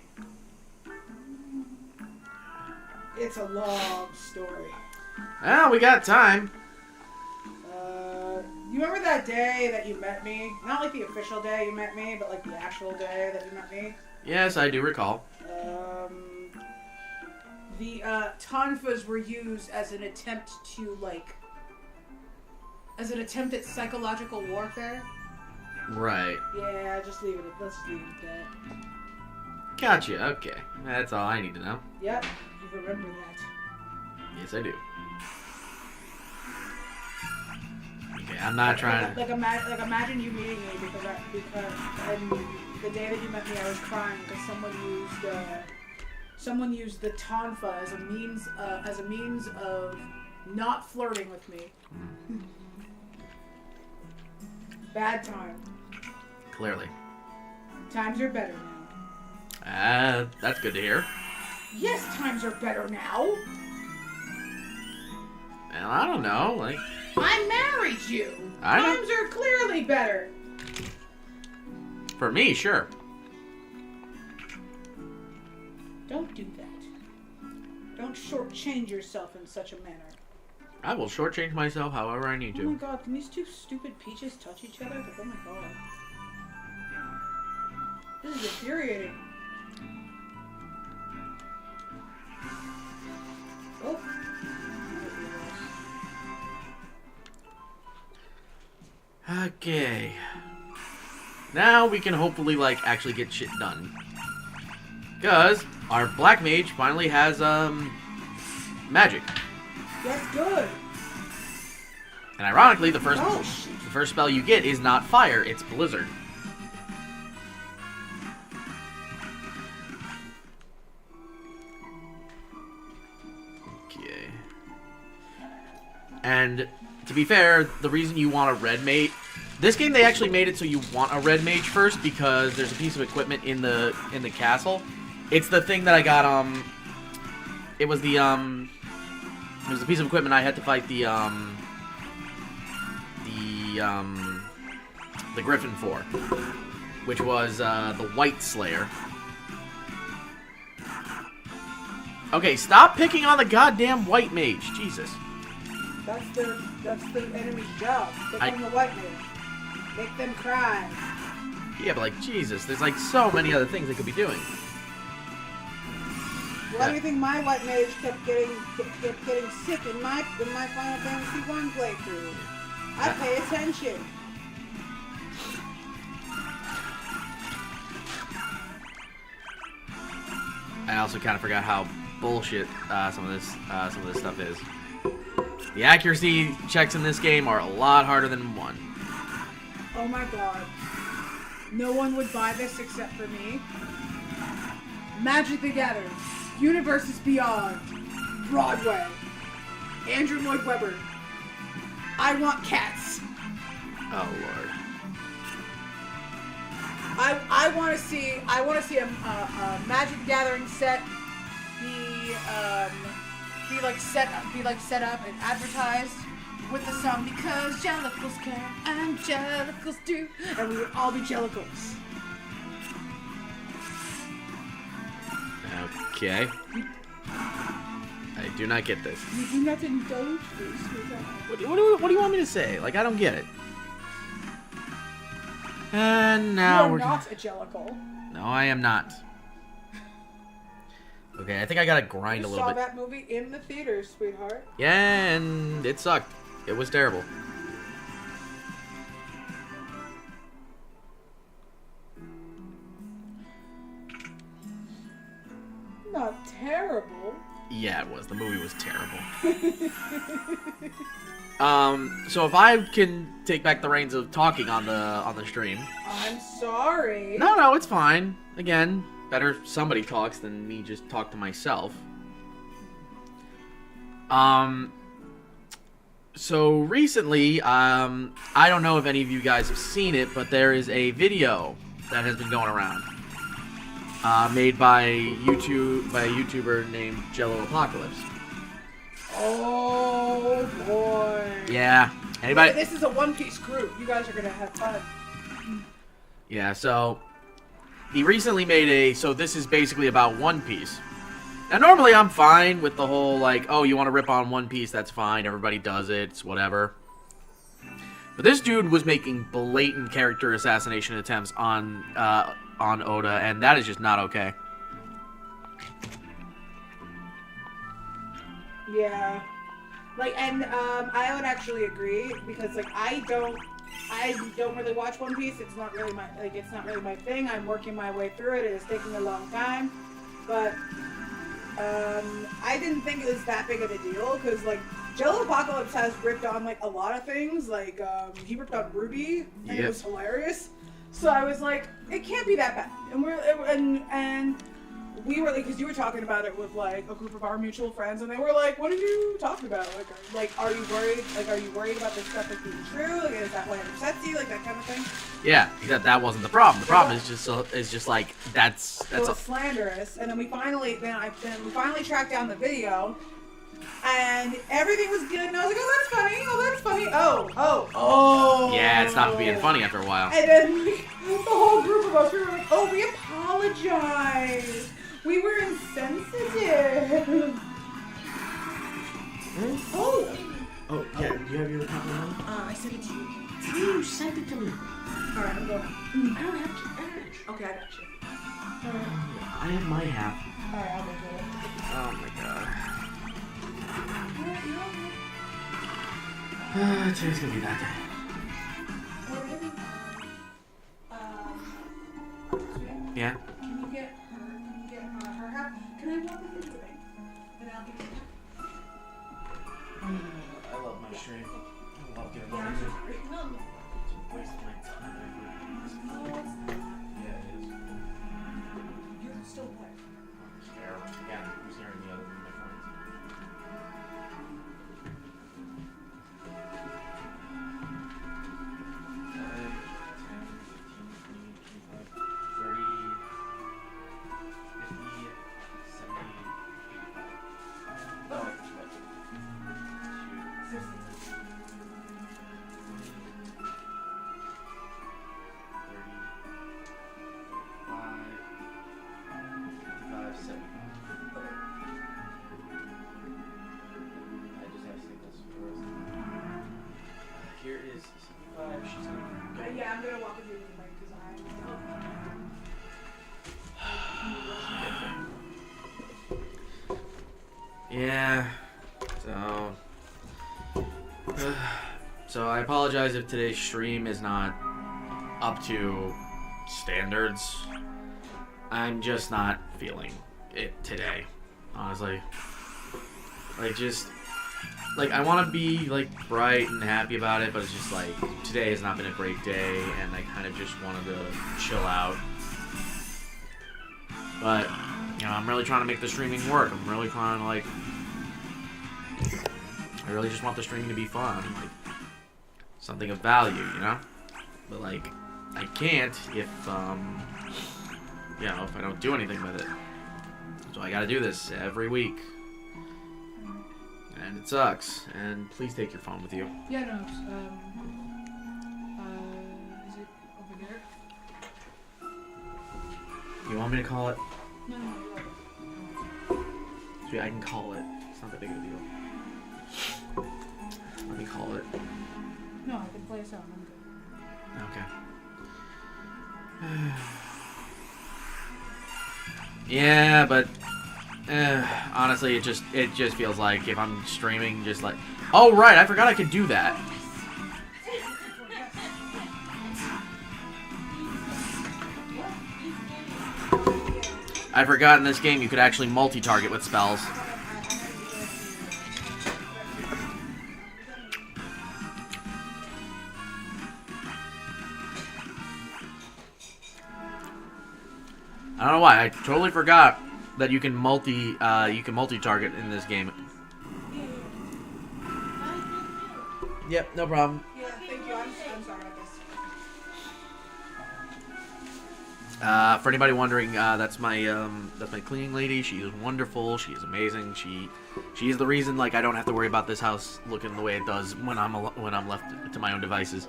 It's a long story. Ah, we got time. You remember that day that you met me? Not like the official day you met me, but like the actual day that you met me? Yes, I do recall. The tonfas were used as an attempt to as an attempt at psychological warfare. Right. Yeah, just leave it. Let's leave it at that. Gotcha. Okay, that's all I need to know. Yep, you remember that. Yes, I do. Okay, I'm not trying to. Like imagine you meeting me because and the day that you met me, I was crying because someone used the tonfa as a means of not flirting with me. Bad time. Clearly. Times are better now. That's good to hear. Yes, times are better now. Well, I don't know. Like, I married you. I know. Times are clearly better. For me, sure. Don't do that. Don't shortchange yourself in such a manner. I will shortchange myself however I need Oh to. my god, can these two stupid peaches touch each other? Like, oh my god. This is infuriating. Oh. Okay. Now we can hopefully, like, actually get shit done. Because our black mage finally has, magic. That's good. And ironically, the first spell you get is not fire, it's blizzard. Okay. And to be fair, the reason you want a red mage, this game they actually made it so you want a red mage first because there's a piece of equipment in the castle It's the thing that I got, it was the, it was a piece of equipment I had to fight the Griffin for, which was, the White Slayer. Okay, stop picking on the goddamn White Mage, Jesus. That's the enemy's job. Pick on the White Mage. Make them cry. Yeah, but like, Jesus, there's like so many other things they could be doing. Why do you think my White Mage kept getting sick in my Final Fantasy 1 playthrough? I pay attention. I also kind of forgot how bullshit some of this stuff is. The accuracy checks in this game are a lot harder than one. Oh my god. No one would buy this except for me. Magic the Gathering. Universes Beyond. Broadway. Andrew Lloyd Webber. I want cats. Oh lord. I want to see a Magic Gathering set be set up and advertised with the song Because Jellicles Can and Jellicles Do, and we would all be Jellicles. Okay. I do not get this. You do not indulge this, sweetheart. What do you want me to say? Like, I don't get it. And now You're not a Jellicle. No, I am not. Okay, I think I gotta grind a little bit. You saw that movie in the theaters, sweetheart. Yeah, and it sucked. It was terrible. Not terrible. Yeah, it was. The movie was terrible. So if I can take back the reins of talking on the stream. I'm sorry. No, it's fine. Again, better somebody talks than me just talk to myself. So recently, I don't know if any of you guys have seen it, but there is a video that has been going around, made by a YouTuber named Jello Apocalypse. Oh boy. Yeah. Anybody? This is a One Piece group. You guys are gonna have fun. Yeah. So he recently made so this is basically about One Piece. Now, normally I'm fine with the whole, like, oh, you want to rip on One Piece, that's fine, everybody does it, it's whatever. But this dude was making blatant character assassination attempts on Oda, and that is just not okay. Yeah. Like, and, I would actually agree, because, like, I don't really watch One Piece, it's not really my thing, I'm working my way through it, it is taking a long time, but... I didn't think it was that big of a deal, because, like, Jello Apocalypse has ripped on, like, a lot of things, like, he ripped on Ruby, and It was hilarious, so I was like, it can't be that bad, and we were, like, because you were talking about it with, like, a group of our mutual friends, and they were like, what are you talking about, like, are you worried about this stuff, like, being true, like, is that why it upsets you, like, that kind of thing? Yeah, that wasn't the problem. The problem is just like that's slanderous. And then we finally tracked down the video, and everything was good. And I was like, oh, that's funny. Oh. Yeah, it stopped being funny after a while. And then the whole group of us, we were like, oh, we apologize. We were insensitive. Oh, yeah. Do you have your copy now? I sent it to you. You sent it to me. Alright, I'm going. I don't have cash. Okay, I got you. I have my half. Alright, I'll go get it. Oh my god. Today's gonna be that day. Yeah. Can you get her half? Can I walk with you today? And I'll give you I love my stream. I love getting half. No. Waste my time. No, it's not. Yeah, it is. You can still play. Again, who's hearing the other than my friends? here is CP5. She's gonna Yeah, I'm gonna walk with you anyway because Yeah. So I apologize if today's stream is not up to standards. I'm just not feeling it today, honestly. Like I want to be like bright and happy about it, but it's just like today has not been a great day, and I kind of just wanted to chill out. But you know, I'm really trying to make the streaming work. I'm really trying to like. I really just want the streaming to be fun, like something of value, you know. But like, I can't if you know, if I don't do anything with it. So I got to do this every week. And it sucks. And please take your phone with you. yeah, no, it's, is it over there? You want me to call it? No, you're right. See, I can call it. It's not that big of a deal. Let me call it. No, I can play a song. I'm good. Okay. Yeah, but honestly, it just feels like if I'm streaming, just like, oh right, I forgot I could do that. I forgot in this game you could actually multi-target with spells. I don't know why. I totally forgot that you can multi-target in this game. Yep, no problem. Yeah, thank you. I'm sorry about this. For anybody wondering, that's my cleaning lady. She is wonderful. She is amazing. She is the reason like I don't have to worry about this house looking the way it does when I'm left to my own devices.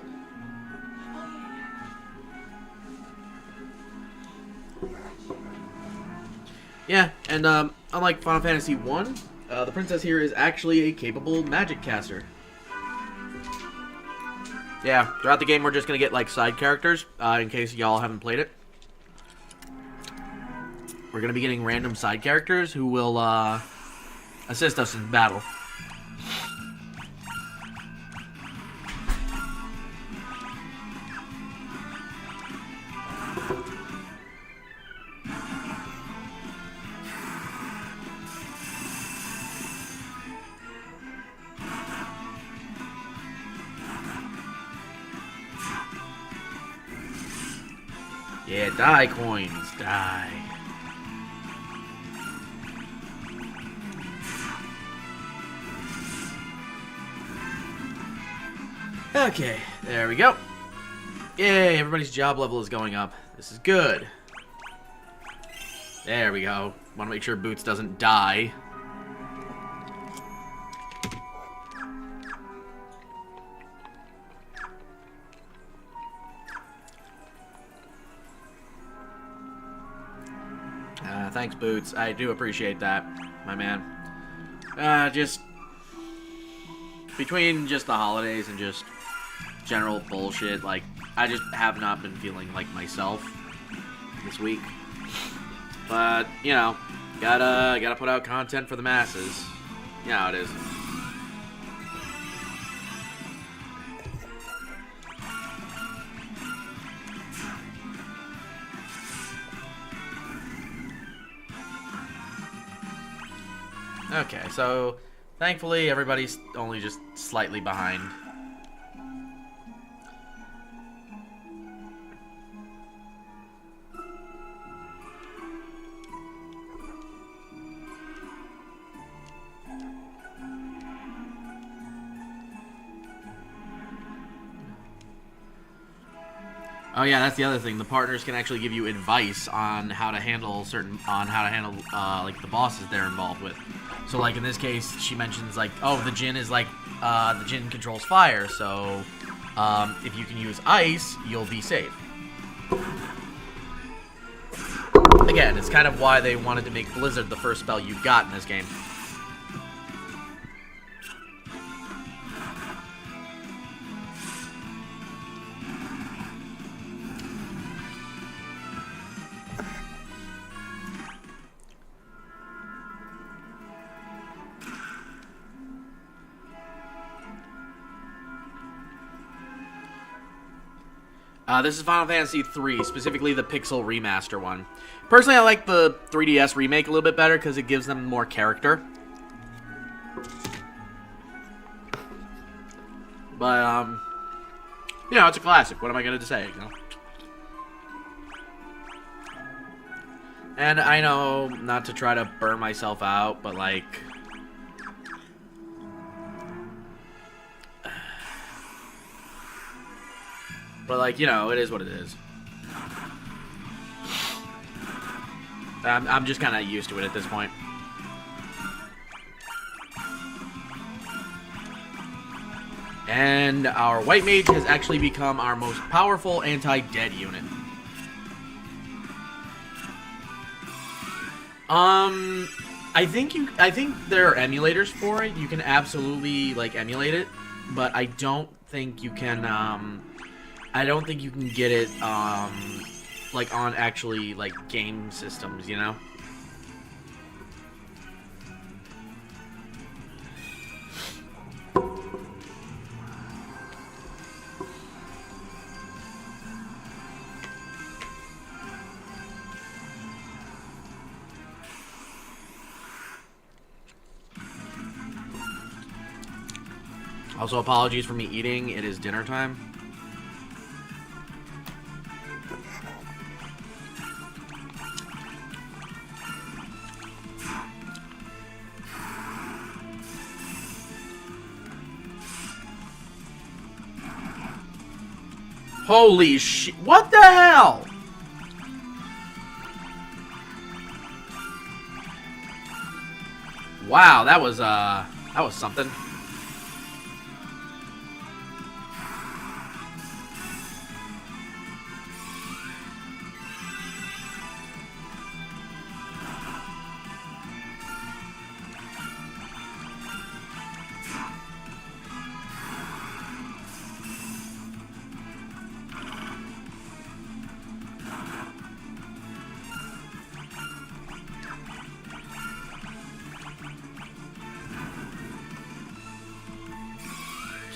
Yeah, and unlike Final Fantasy 1, the princess here is actually a capable magic caster. Yeah, throughout the game we're just gonna get like side characters, in case y'all haven't played it. We're gonna be getting random side characters who will assist us in battle. Yeah, die coins, die. Okay, there we go. Yay, everybody's job level is going up. This is good. There we go. Want to make sure Boots doesn't die. Thanks, Boots. I do appreciate that, my man. Just between just the holidays and just general bullshit, like, I just have not been feeling like myself this week. But, you know, gotta put out content for the masses. You know how it is. Okay, so thankfully everybody's only just slightly behind. Oh yeah, that's the other thing. The partners can actually give you advice on how to handle like the bosses they're involved with. So like in this case, she mentions like, oh, the Djinn is like, the Djinn controls fire, so if you can use ice, you'll be safe. Again, it's kind of why they wanted to make Blizzard the first spell you got in this game. This is Final Fantasy III, specifically the Pixel Remaster one. Personally, I like the 3DS remake a little bit better because it gives them more character. But, you know, it's a classic. What am I going to say, you know? And I know not to try to burn myself out, but, like... But, like, you know, it is what it is. I'm just kind of used to it at this point. And our white mage has actually become our most powerful anti-dead unit. I think there are emulators for it. You can absolutely like emulate it, but I don't think you can get it like on actually like game systems, you know? Also, apologies for me eating. It is dinner time. Holy shit. What the hell? Wow, that was something.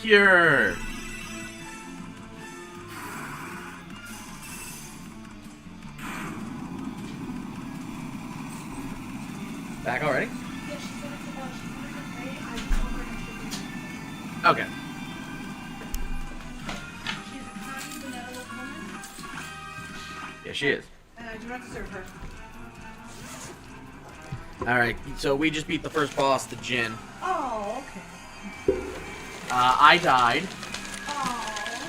Here. Back already? Yeah, she said it's about she's gonna I told her to be. Okay. She's a kind, benevolent woman. Yeah, she is. And I do not deserve her. Alright, so we just beat the first boss, the Jinn. Oh, okay. I died, Oh.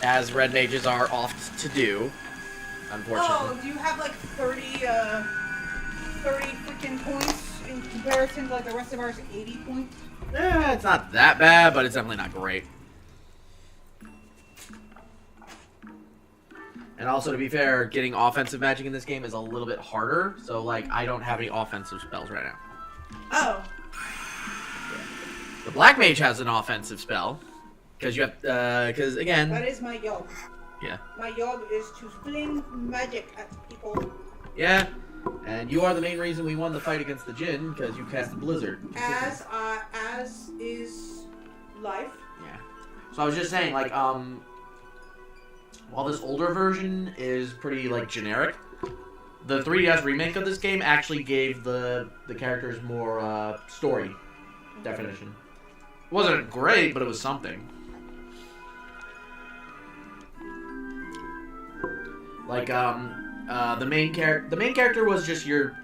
as red mages are oft to do, unfortunately. Oh, do you have like 30 freaking points in comparison to like the rest of ours 80 points? It's not that bad, but it's definitely not great. And also, to be fair, getting offensive magic in this game is a little bit harder, so, like, I don't have any offensive spells right now. Oh. The black mage has an offensive spell, because you have, because, again... That is my job. Yeah. My job is to fling magic at people. Yeah, and you are the main reason we won the fight against the Jinn, because you cast Blizzard. As is life. Yeah. So I was just saying, like, while this older version is pretty, like, generic, the 3DS remake of this game actually gave the characters more, story definition. It wasn't great, but it was something. Like, the main character was just your,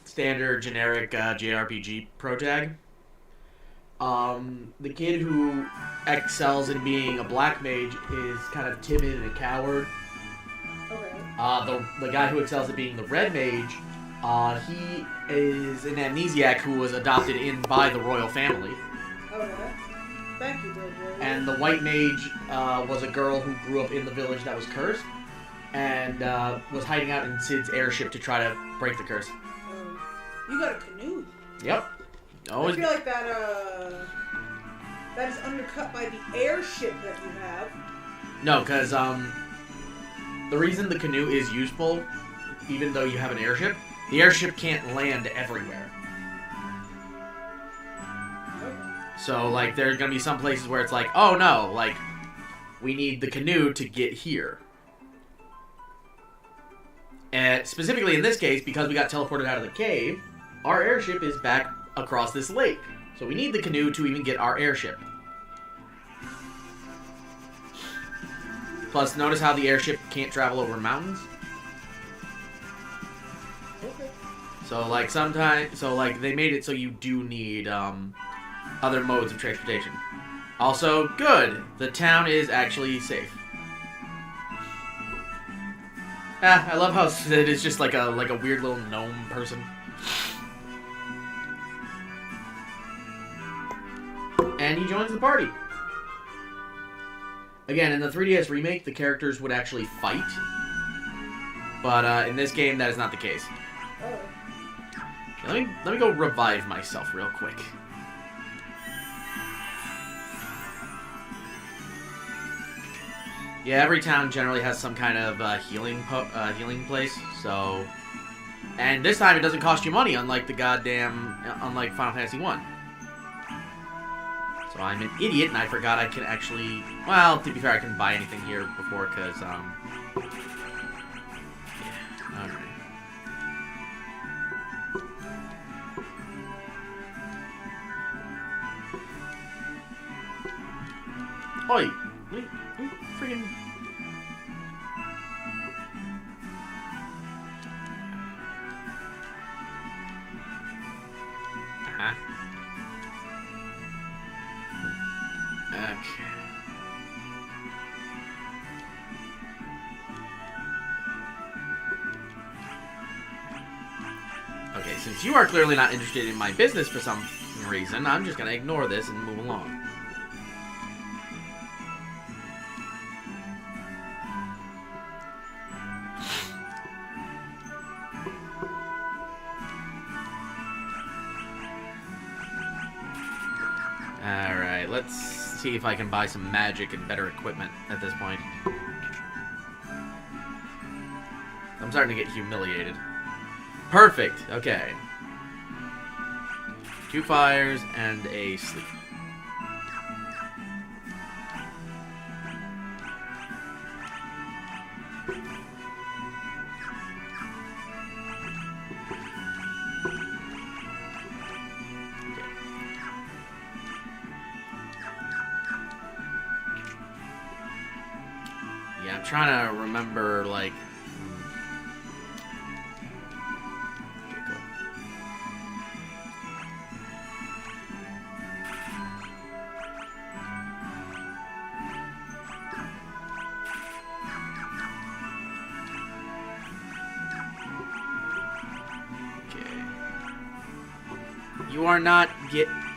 standard, generic, JRPG protag. The kid who excels in being a black mage is kind of timid and a coward. Okay. The guy who excels at being the red mage, he is an amnesiac who was adopted in by the royal family. Okay. Thank you, Bridget. And the white mage was a girl who grew up in the village that was cursed, and was hiding out in Sid's airship to try to break the curse. You got a canoe. Yep. I feel like that is undercut by the airship that you have. No, because the reason the canoe is useful, even though you have an airship, the airship can't land everywhere. So, like, there's gonna be some places where it's like, oh no, like, we need the canoe to get here. And specifically in this case, because we got teleported out of the cave, our airship is back across this lake. So we need the canoe to even get our airship. Plus, notice how the airship can't travel over mountains? Okay. So, like, sometimes... So, like, they made it so you do need, other modes of transportation. Also, good! The town is actually safe. Ah, I love how it is just like a weird little gnome person. And he joins the party. Again, in the 3DS remake, the characters would actually fight. But in this game, that is not the case. Oh. Let me go revive myself real quick. Yeah, every town generally has some kind of healing place, so... And this time it doesn't cost you money, unlike unlike Final Fantasy 1. So I'm an idiot, and I forgot I can actually... Well, to be fair, I couldn't buy anything here before, because, Yeah, alright. Oi! Freaking... Okay. Okay, since you are clearly not interested in my business for some reason, I'm just gonna ignore this and move along. Alright, let's see if I can buy some magic and better equipment at this point. I'm starting to get humiliated. Perfect, okay. 2 fires and a sleep. Yeah, I'm trying to remember, like... Okay, cool. Okay. You are not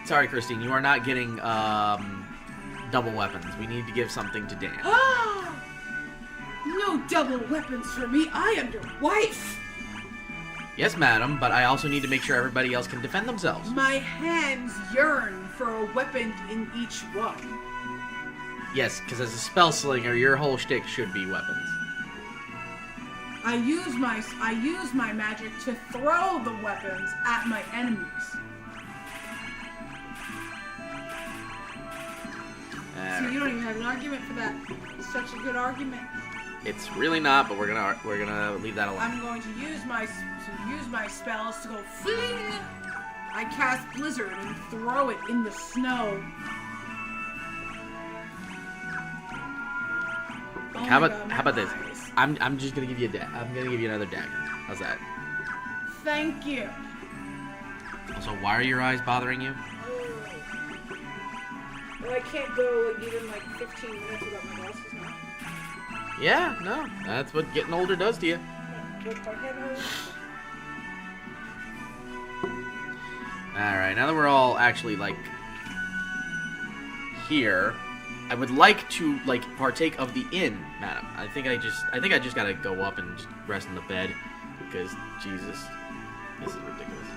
Sorry, Christine, you are not getting, double weapons. We need to give something to Dan. No double weapons for me. I am your wife. Yes, madam, but I also need to make sure everybody else can defend themselves. My hands yearn for a weapon in each one. Yes, because as a spell slinger, your whole shtick should be weapons. I use my magic to throw the weapons at my enemies. So you don't even have an argument for that. It's such a good argument. It's really not, but we're gonna leave that alone. I'm going to use my spells to go fling. I cast Blizzard and throw it in the snow. Oh how God, about this? eyes. I'm just gonna give you I'm gonna give you another dagger. How's that? Thank you. Also, why are your eyes bothering you? Well, I can't go even 15 minutes without my glasses now. Yeah, no, that's what getting older does to you. Alright, now that we're all actually, here, I would like to, partake of the inn, madam. I think I just gotta go up and just rest in the bed, because, Jesus, this is ridiculous.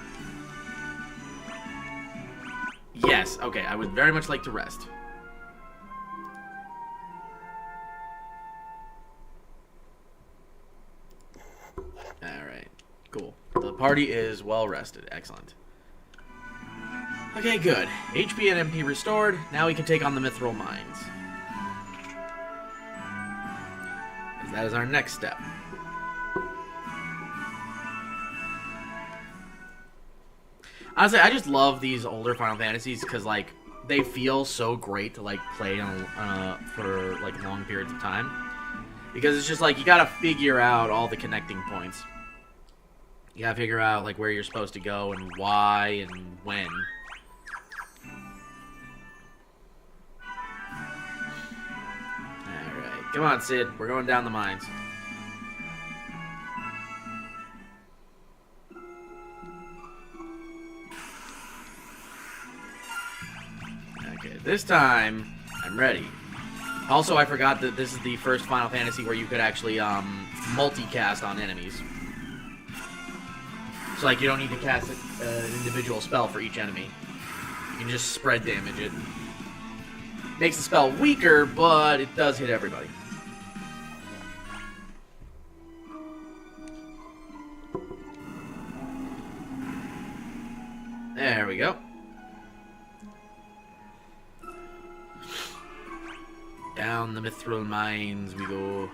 Yes, okay, I would very much like to rest. Alright, cool. The party is well rested. Excellent. Okay, good. HP and MP restored. Now we can take on the Mithril Mines. That is our next step. Honestly, I just love these older Final Fantasies because, like, they feel so great to, like, play on, for, like, long periods of time. Because it's just, like, you gotta figure out all the connecting points. You gotta figure out, like, where you're supposed to go and why and when. Alright, come on, Sid. We're going down the mines. Okay, this time, I'm ready. Also, I forgot that this is the first Final Fantasy where you could actually, multicast on enemies. So, like, you don't need to cast an individual spell for each enemy. You can just spread damage it. Makes the spell weaker, but it does hit everybody. There we go. Down the mithril mines we go.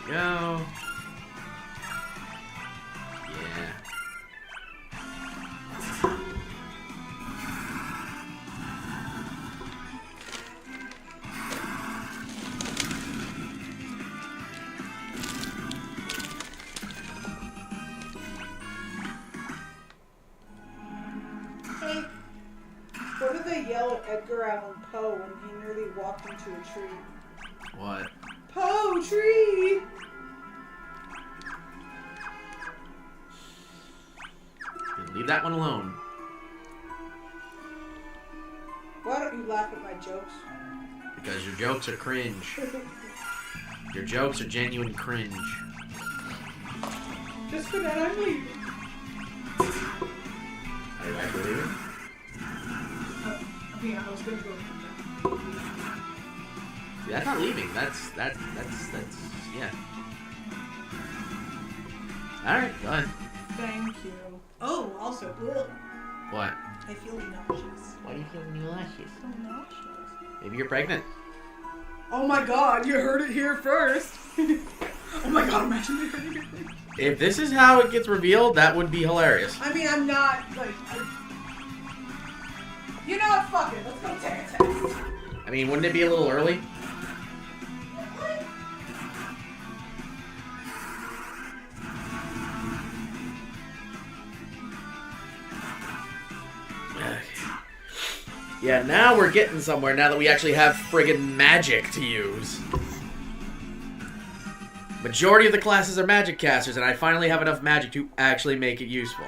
Go. Yeah. Hey, what did they yell at Edgar Allan Poe when he nearly walked into a tree? What? Poe, tree! Leave that one alone. Why don't you laugh at my jokes? Because your jokes are cringe. Your jokes are genuine cringe. Just for that, I'm leaving. Are you actually leaving? Yeah, I was gonna go. Yeah, that's not leaving. That's yeah. Alright, go ahead. Thank you. Oh, also, ugh, What? I feel nauseous. Why do you feel nauseous? So nauseous. Maybe you're pregnant. Oh my god, you heard it here first. Oh my god, imagine you heard it here first. If this is how it gets revealed, that would be hilarious. I mean, I'm not, like, you know what, fuck it, let's go take a test. I mean, wouldn't it be a little early? Yeah, now we're getting somewhere now that we actually have friggin' magic to use. Majority of the classes are magic casters, and I finally have enough magic to actually make it useful.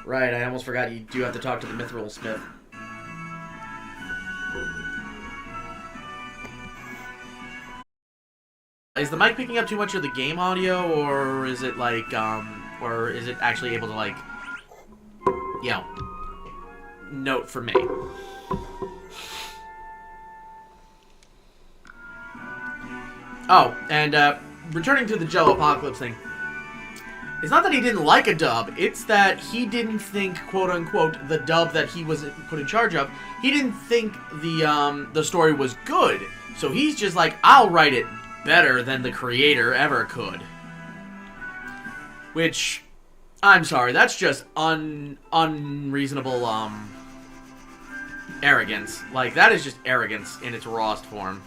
Right, I almost forgot you do have to talk to the Mithril Smith. Is the mic picking up too much of the game audio, or is it like, or is it actually able to, like, you know, note for me? Oh, and, returning to the Jello Apocalypse thing, it's not that he didn't like a dub, it's that he didn't think, quote-unquote, the dub that he was put in charge of, he didn't think the story was good, so he's just like, I'll write it better than the creator ever could. Which, I'm sorry, that's just unreasonable, arrogance. Like, that is just arrogance in its rawest form.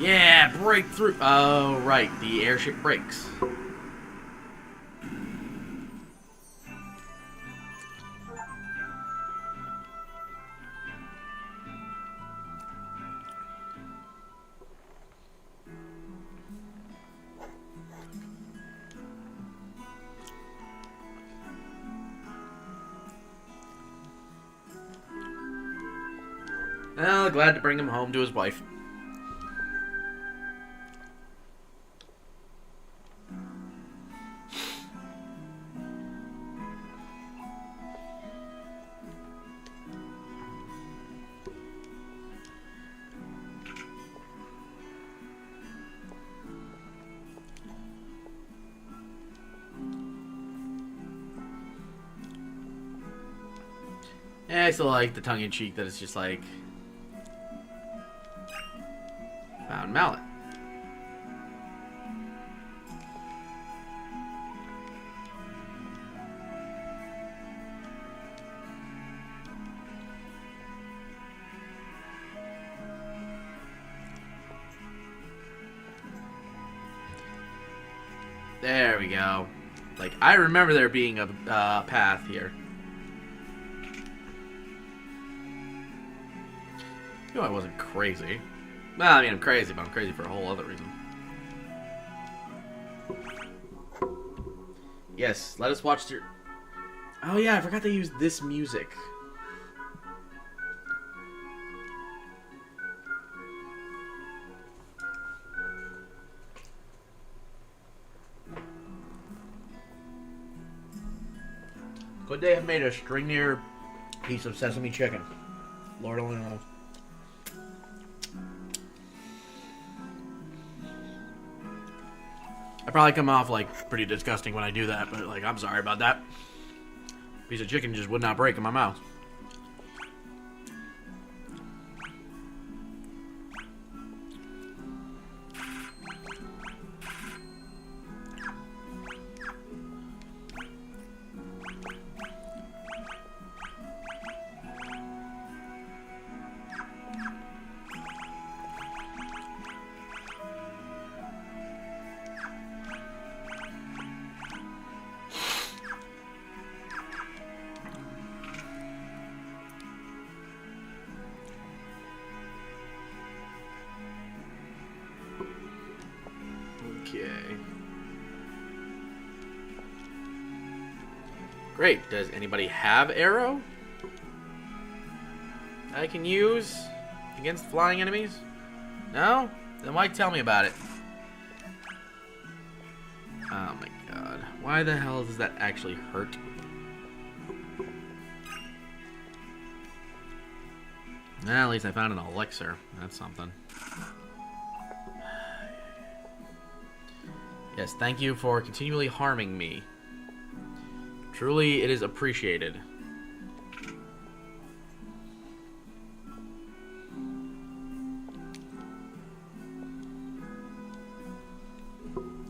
Yeah, break through. Oh, right, the airship breaks. Well, glad to bring him home to his wife. Yeah, I still like the tongue-in-cheek that it's just like found mallet. There we go. Like, I remember there being a path here. You know, I wasn't crazy. Well, I mean, I'm crazy, but I'm crazy for a whole other reason. Yes, let us watch the... Oh yeah, I forgot to use this music. Could they have made a stringier piece of sesame chicken? Lord only knows. I probably come off like pretty disgusting when I do that, but like I'm sorry about that. Piece of chicken just would not break in my mouth. Okay. Great. Does anybody have arrow I can use against flying enemies? No? Then why tell me about it? Oh my god. Why the hell does that actually hurt? Well, at least I found an elixir. That's something. Yes, thank you for continually harming me. Truly, it is appreciated.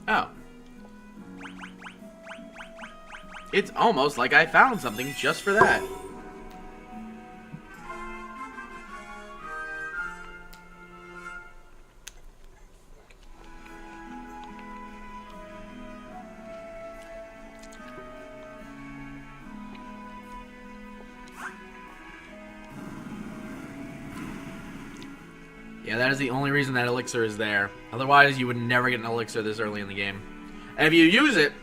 Oh. It's almost like I found something just for that. Yeah, that is the only reason that elixir is there. Otherwise, you would never get an elixir this early in the game. And if you use it...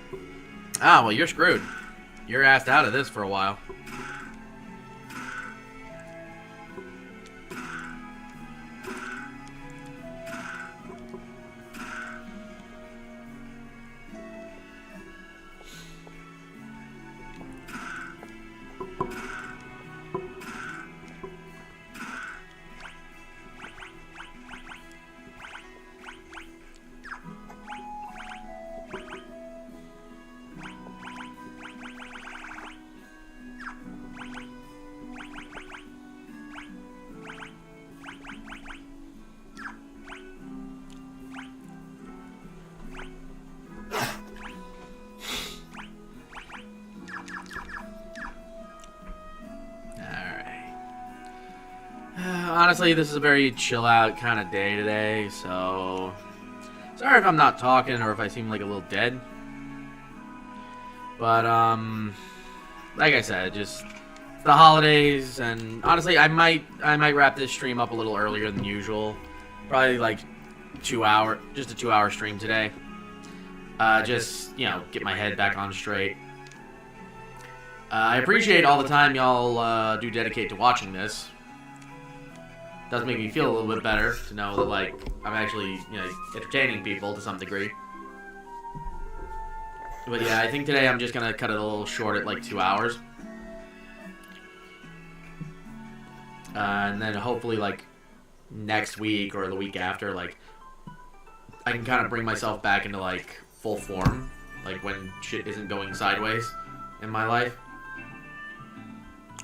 Ah, well, you're screwed. You're asked out of this for a while. Honestly, this is a very chill out kind of day today, so sorry if I'm not talking or if I seem like a little dead. But like I said, just the holidays, and honestly, I might wrap this stream up a little earlier than usual. Probably like 2 hour, just a 2 hour stream today. Just, you know, get my head back on straight. I appreciate all the time y'all do dedicate to watching this. Does make me feel a little bit better to know that, like, I'm actually, you know, entertaining people to some degree. But yeah, I think today I'm just gonna cut it a little short at like 2 hours. And then hopefully, like, next week or the week after, like, I can kind of bring myself back into, like, full form. Like, when shit isn't going sideways in my life.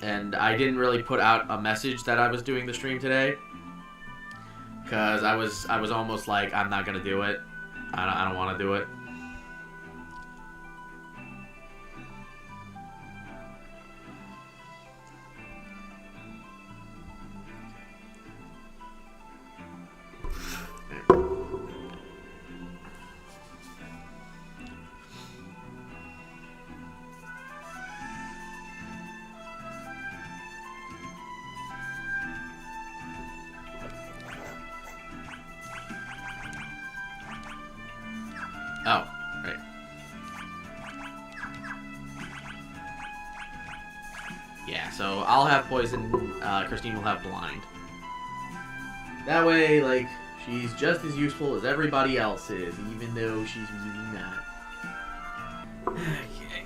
and I didn't really put out a message that I was doing the stream today, because I was almost like, I'm not gonna do it. I don't want to do it. Oh, right. Yeah, so I'll have poison, Christine will have blind. That way, like, she's just as useful as everybody else is, even though she's really not. Okay.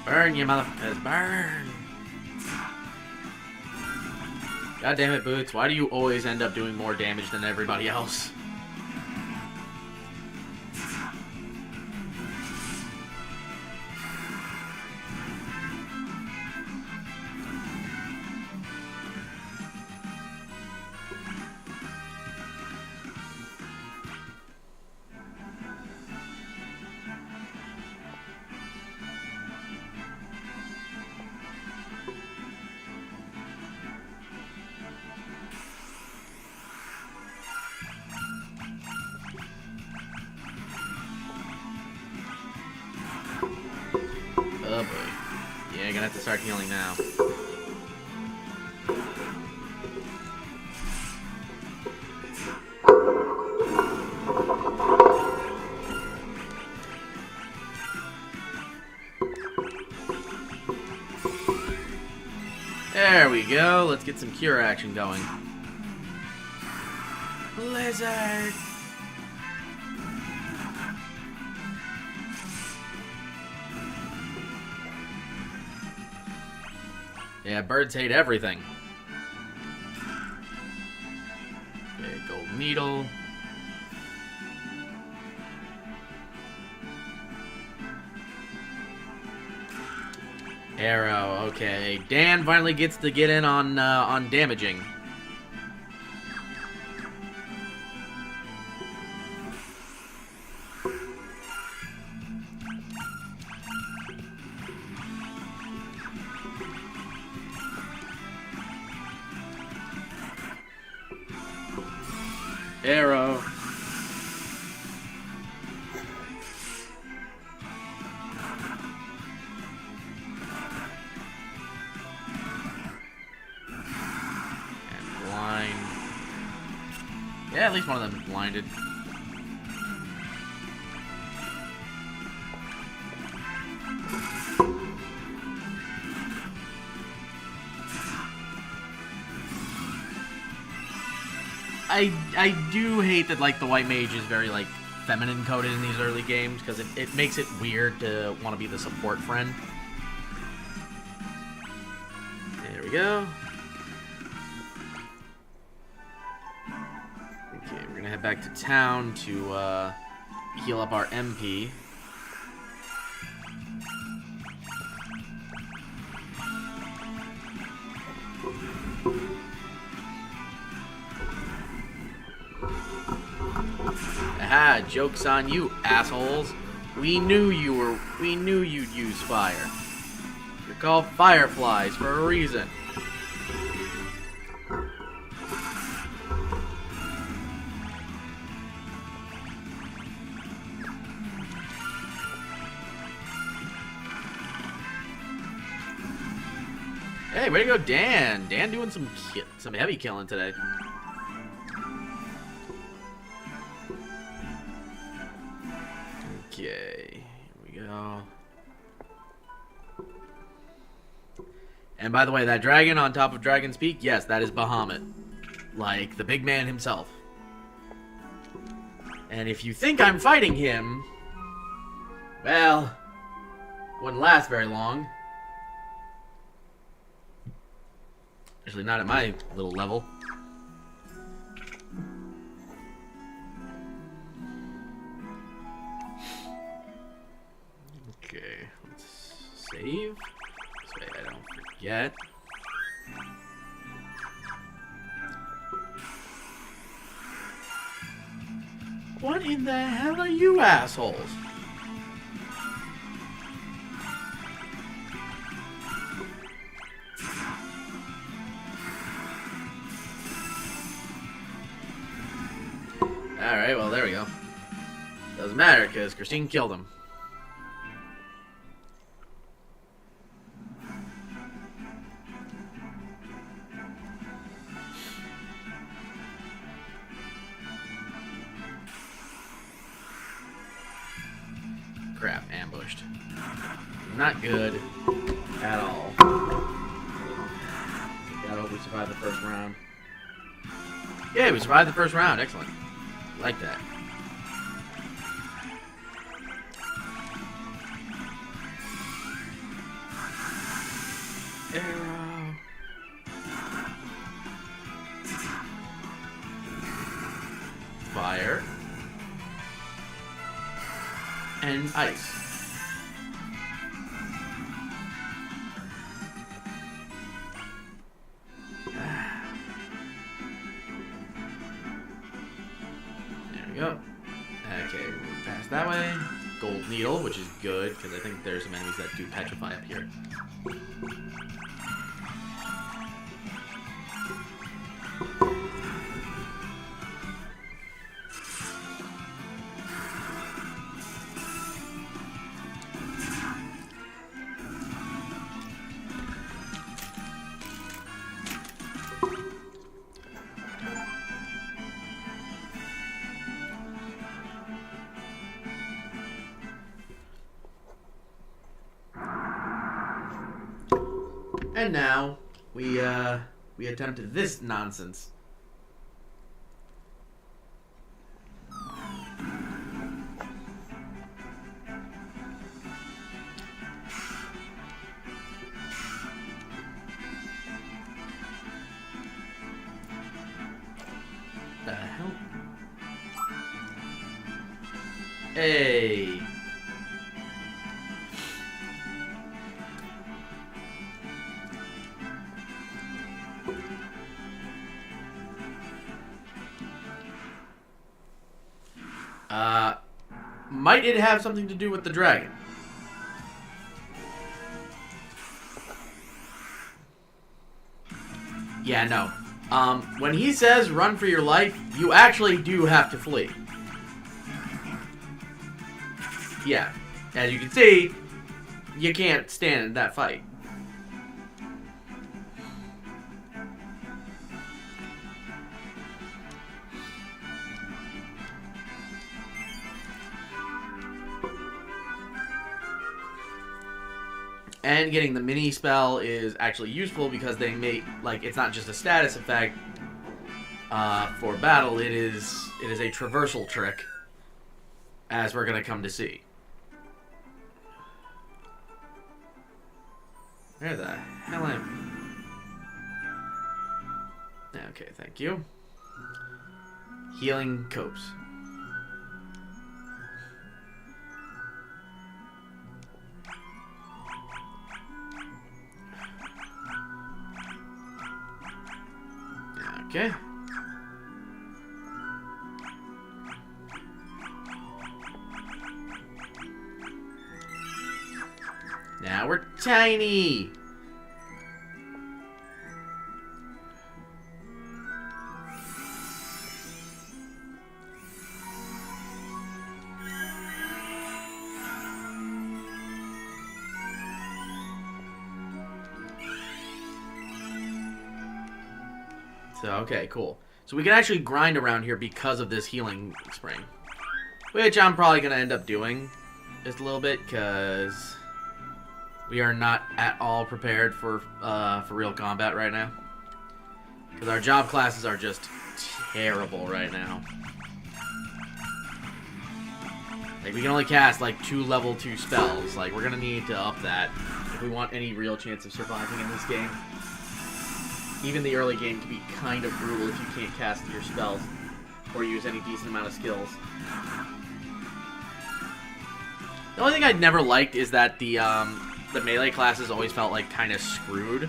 Burn, you motherfuckers, burn! God damn it, Boots, why do you always end up doing more damage than everybody else? Oh boy. Yeah, gonna have to start healing now. There we go. Let's get some cure action going. Blizzard! Yeah, birds hate everything. Okay, gold needle. Arrow, okay. Dan finally gets to get in on damaging. Arrow. And blind. Yeah, at least one of them is blinded. I do hate that, like, the white mage is very, like, feminine coded in these early games, because it makes it weird to want to be the support friend. There we go. Okay, we're gonna head back to town to heal up our MP. Aha, joke's on you, assholes. We knew you'd use fire. You're called fireflies for a reason. Hey, way to go, Dan. Dan doing some heavy killing today. Okay, here we go. And by the way, that dragon on top of Dragon's Peak, yes, that is Bahamut. Like, the big man himself. And if you think I'm fighting him, well, wouldn't last very long. Actually, not at my little level. Okay, let's save. This way I don't forget. What in the hell are you assholes? Alright, well, there we go. Doesn't matter, because Christine killed him. Crap, ambushed. Not good at all. Gotta hope we survive the first round. Yeah, we survived the first round. Excellent. Like that. Arrow. Fire. And ice. There we go. Okay, move past that way. Gold needle, which is good, because I think there's some enemies that do petrify up here. And now we attempt this nonsense. The hell? Hey. Might it have something to do with the dragon? Yeah, no. When he says run for your life, you actually do have to flee. Yeah. As you can see, you can't stand that fight. And getting the mini spell is actually useful because they make, like, it's not just a status effect for battle, it is a traversal trick, as we're gonna come to see. Where the hell am I? Okay, thank you. Healing copes. Okay. Now we're tiny. So, okay, cool. So we can actually grind around here because of this healing spring. Which I'm probably going to end up doing just a little bit, because we are not at all prepared for real combat right now. Because our job classes are just terrible right now. Like, we can only cast, like, 2 level 2 spells. Like, we're going to need to up that if we want any real chance of surviving in this game. Even the early game can be kind of brutal if you can't cast your spells or use any decent amount of skills. The only thing I'd never liked is that the melee classes always felt like kind of screwed.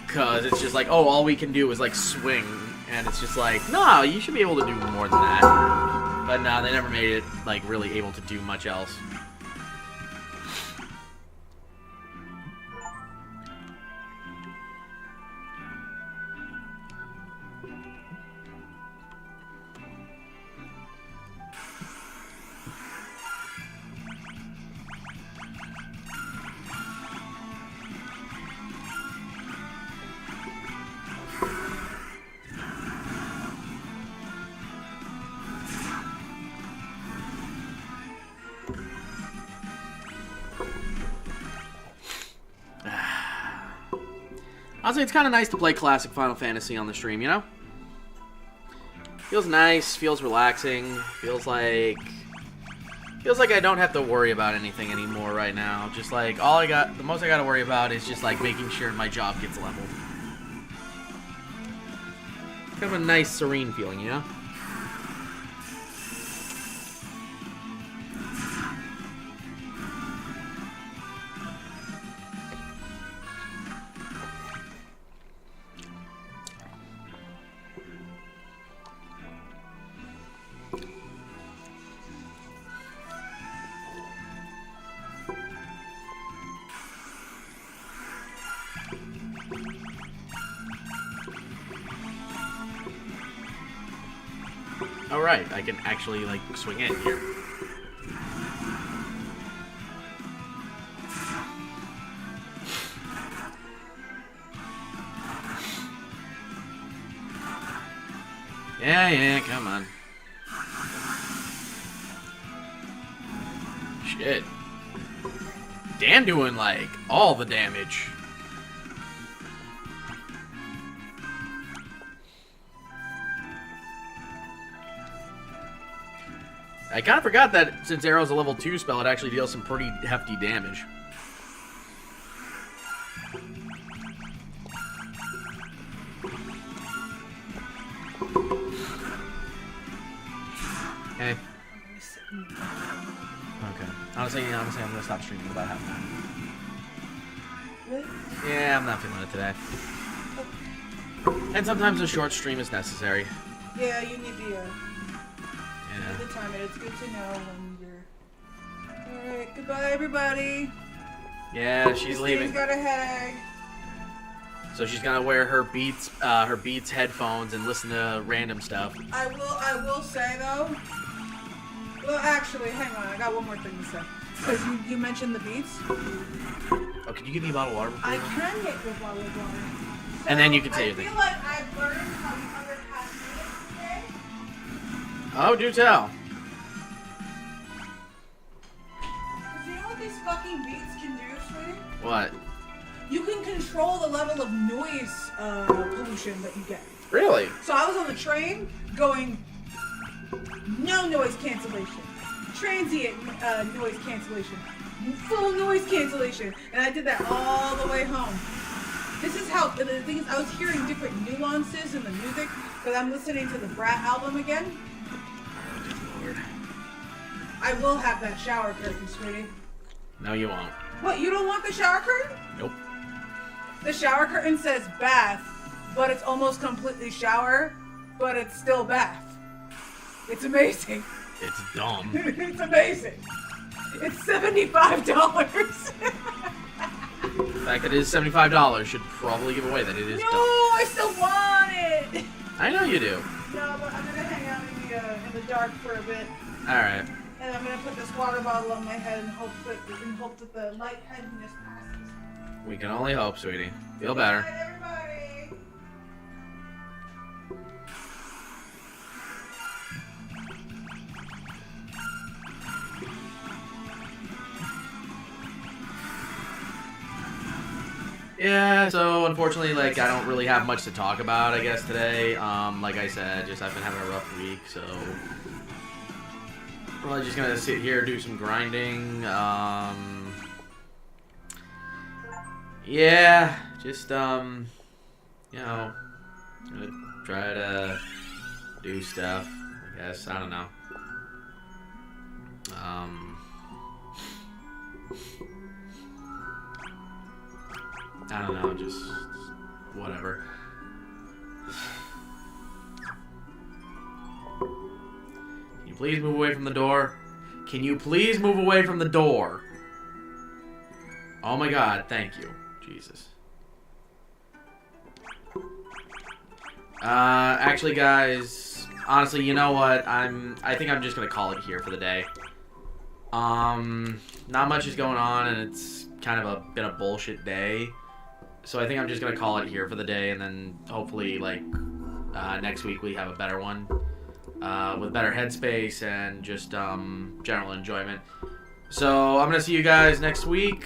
Because it's just like, oh, all we can do is like swing. And it's just like, no, you should be able to do more than that. But no, they never made it like really able to do much else. Honestly, it's kind of nice to play classic Final Fantasy on the stream, you know? Feels nice, feels relaxing, feels like I don't have to worry about anything anymore right now. Just like, the most I gotta worry about is just like making sure my job gets leveled. Kind of a nice, serene feeling, you know? Alright, I can actually, like, swing in here. Yeah, come on. Shit. Dan doing, like, all the damage. I kind of forgot that since Arrow's a level 2 spell, it actually deals some pretty hefty damage. Okay. Okay. Honestly, I'm gonna stop streaming in about half an hour. Really? Yeah, I'm not feeling it today. And sometimes a short stream is necessary. Yeah, you need the time, and it's good to know when you're... Alright, goodbye everybody. Yeah, she's leaving. Got a headache. So she's gonna wear her Beats headphones and listen to random stuff. I will say though. Well, actually, hang on. I got one more thing to say. Because you mentioned the Beats. Oh, could you give me a bottle of water? I can get you a bottle of water. So And then you can say your thing. I feel like I've learned how the other half today. Oh, do tell. Do you know what these fucking Beats can do, sweetie? What? You can control the level of noise pollution that you get. Really? So I was on the train going, no noise cancellation, transient noise cancellation, full noise cancellation, and I did that all the way home. This is how, the thing is, I was hearing different nuances in the music, because I'm listening to the Brat album again. Oh, good lord. I will have that shower curtain, sweetie. No, you won't. What, you don't want the shower curtain? Nope. The shower curtain says bath, but it's almost completely shower, but it's still bath. It's amazing. It's dumb. It's amazing. It's $75. The fact that it is $75 should probably give away that it is No, dumb. I still want it. I know you do. No, but I'm gonna hang out in the dark for a bit, Alright. and I'm gonna put this water bottle on my head and hope that the lightheadedness passes. We can only hope, sweetie. Feel better. Good night, everybody. Yeah, so unfortunately, like, I don't really have much to talk about, I guess, today. Like I said, just I've been having a rough week, so probably just gonna sit here, do some grinding. Yeah, just, you know, gonna try to do stuff, I guess. I don't know. I don't know, just whatever. Can you please move away from the door? Can you please move away from the door? Oh my god, thank you. Jesus. Actually, guys, honestly, you know what? I think I'm just gonna call it here for the day. Not much is going on, and it's kind of been a bullshit day. So I think I'm just gonna call it here for the day, and then hopefully, like, next week we have a better one, with better headspace and just general enjoyment. So I'm gonna see you guys next week.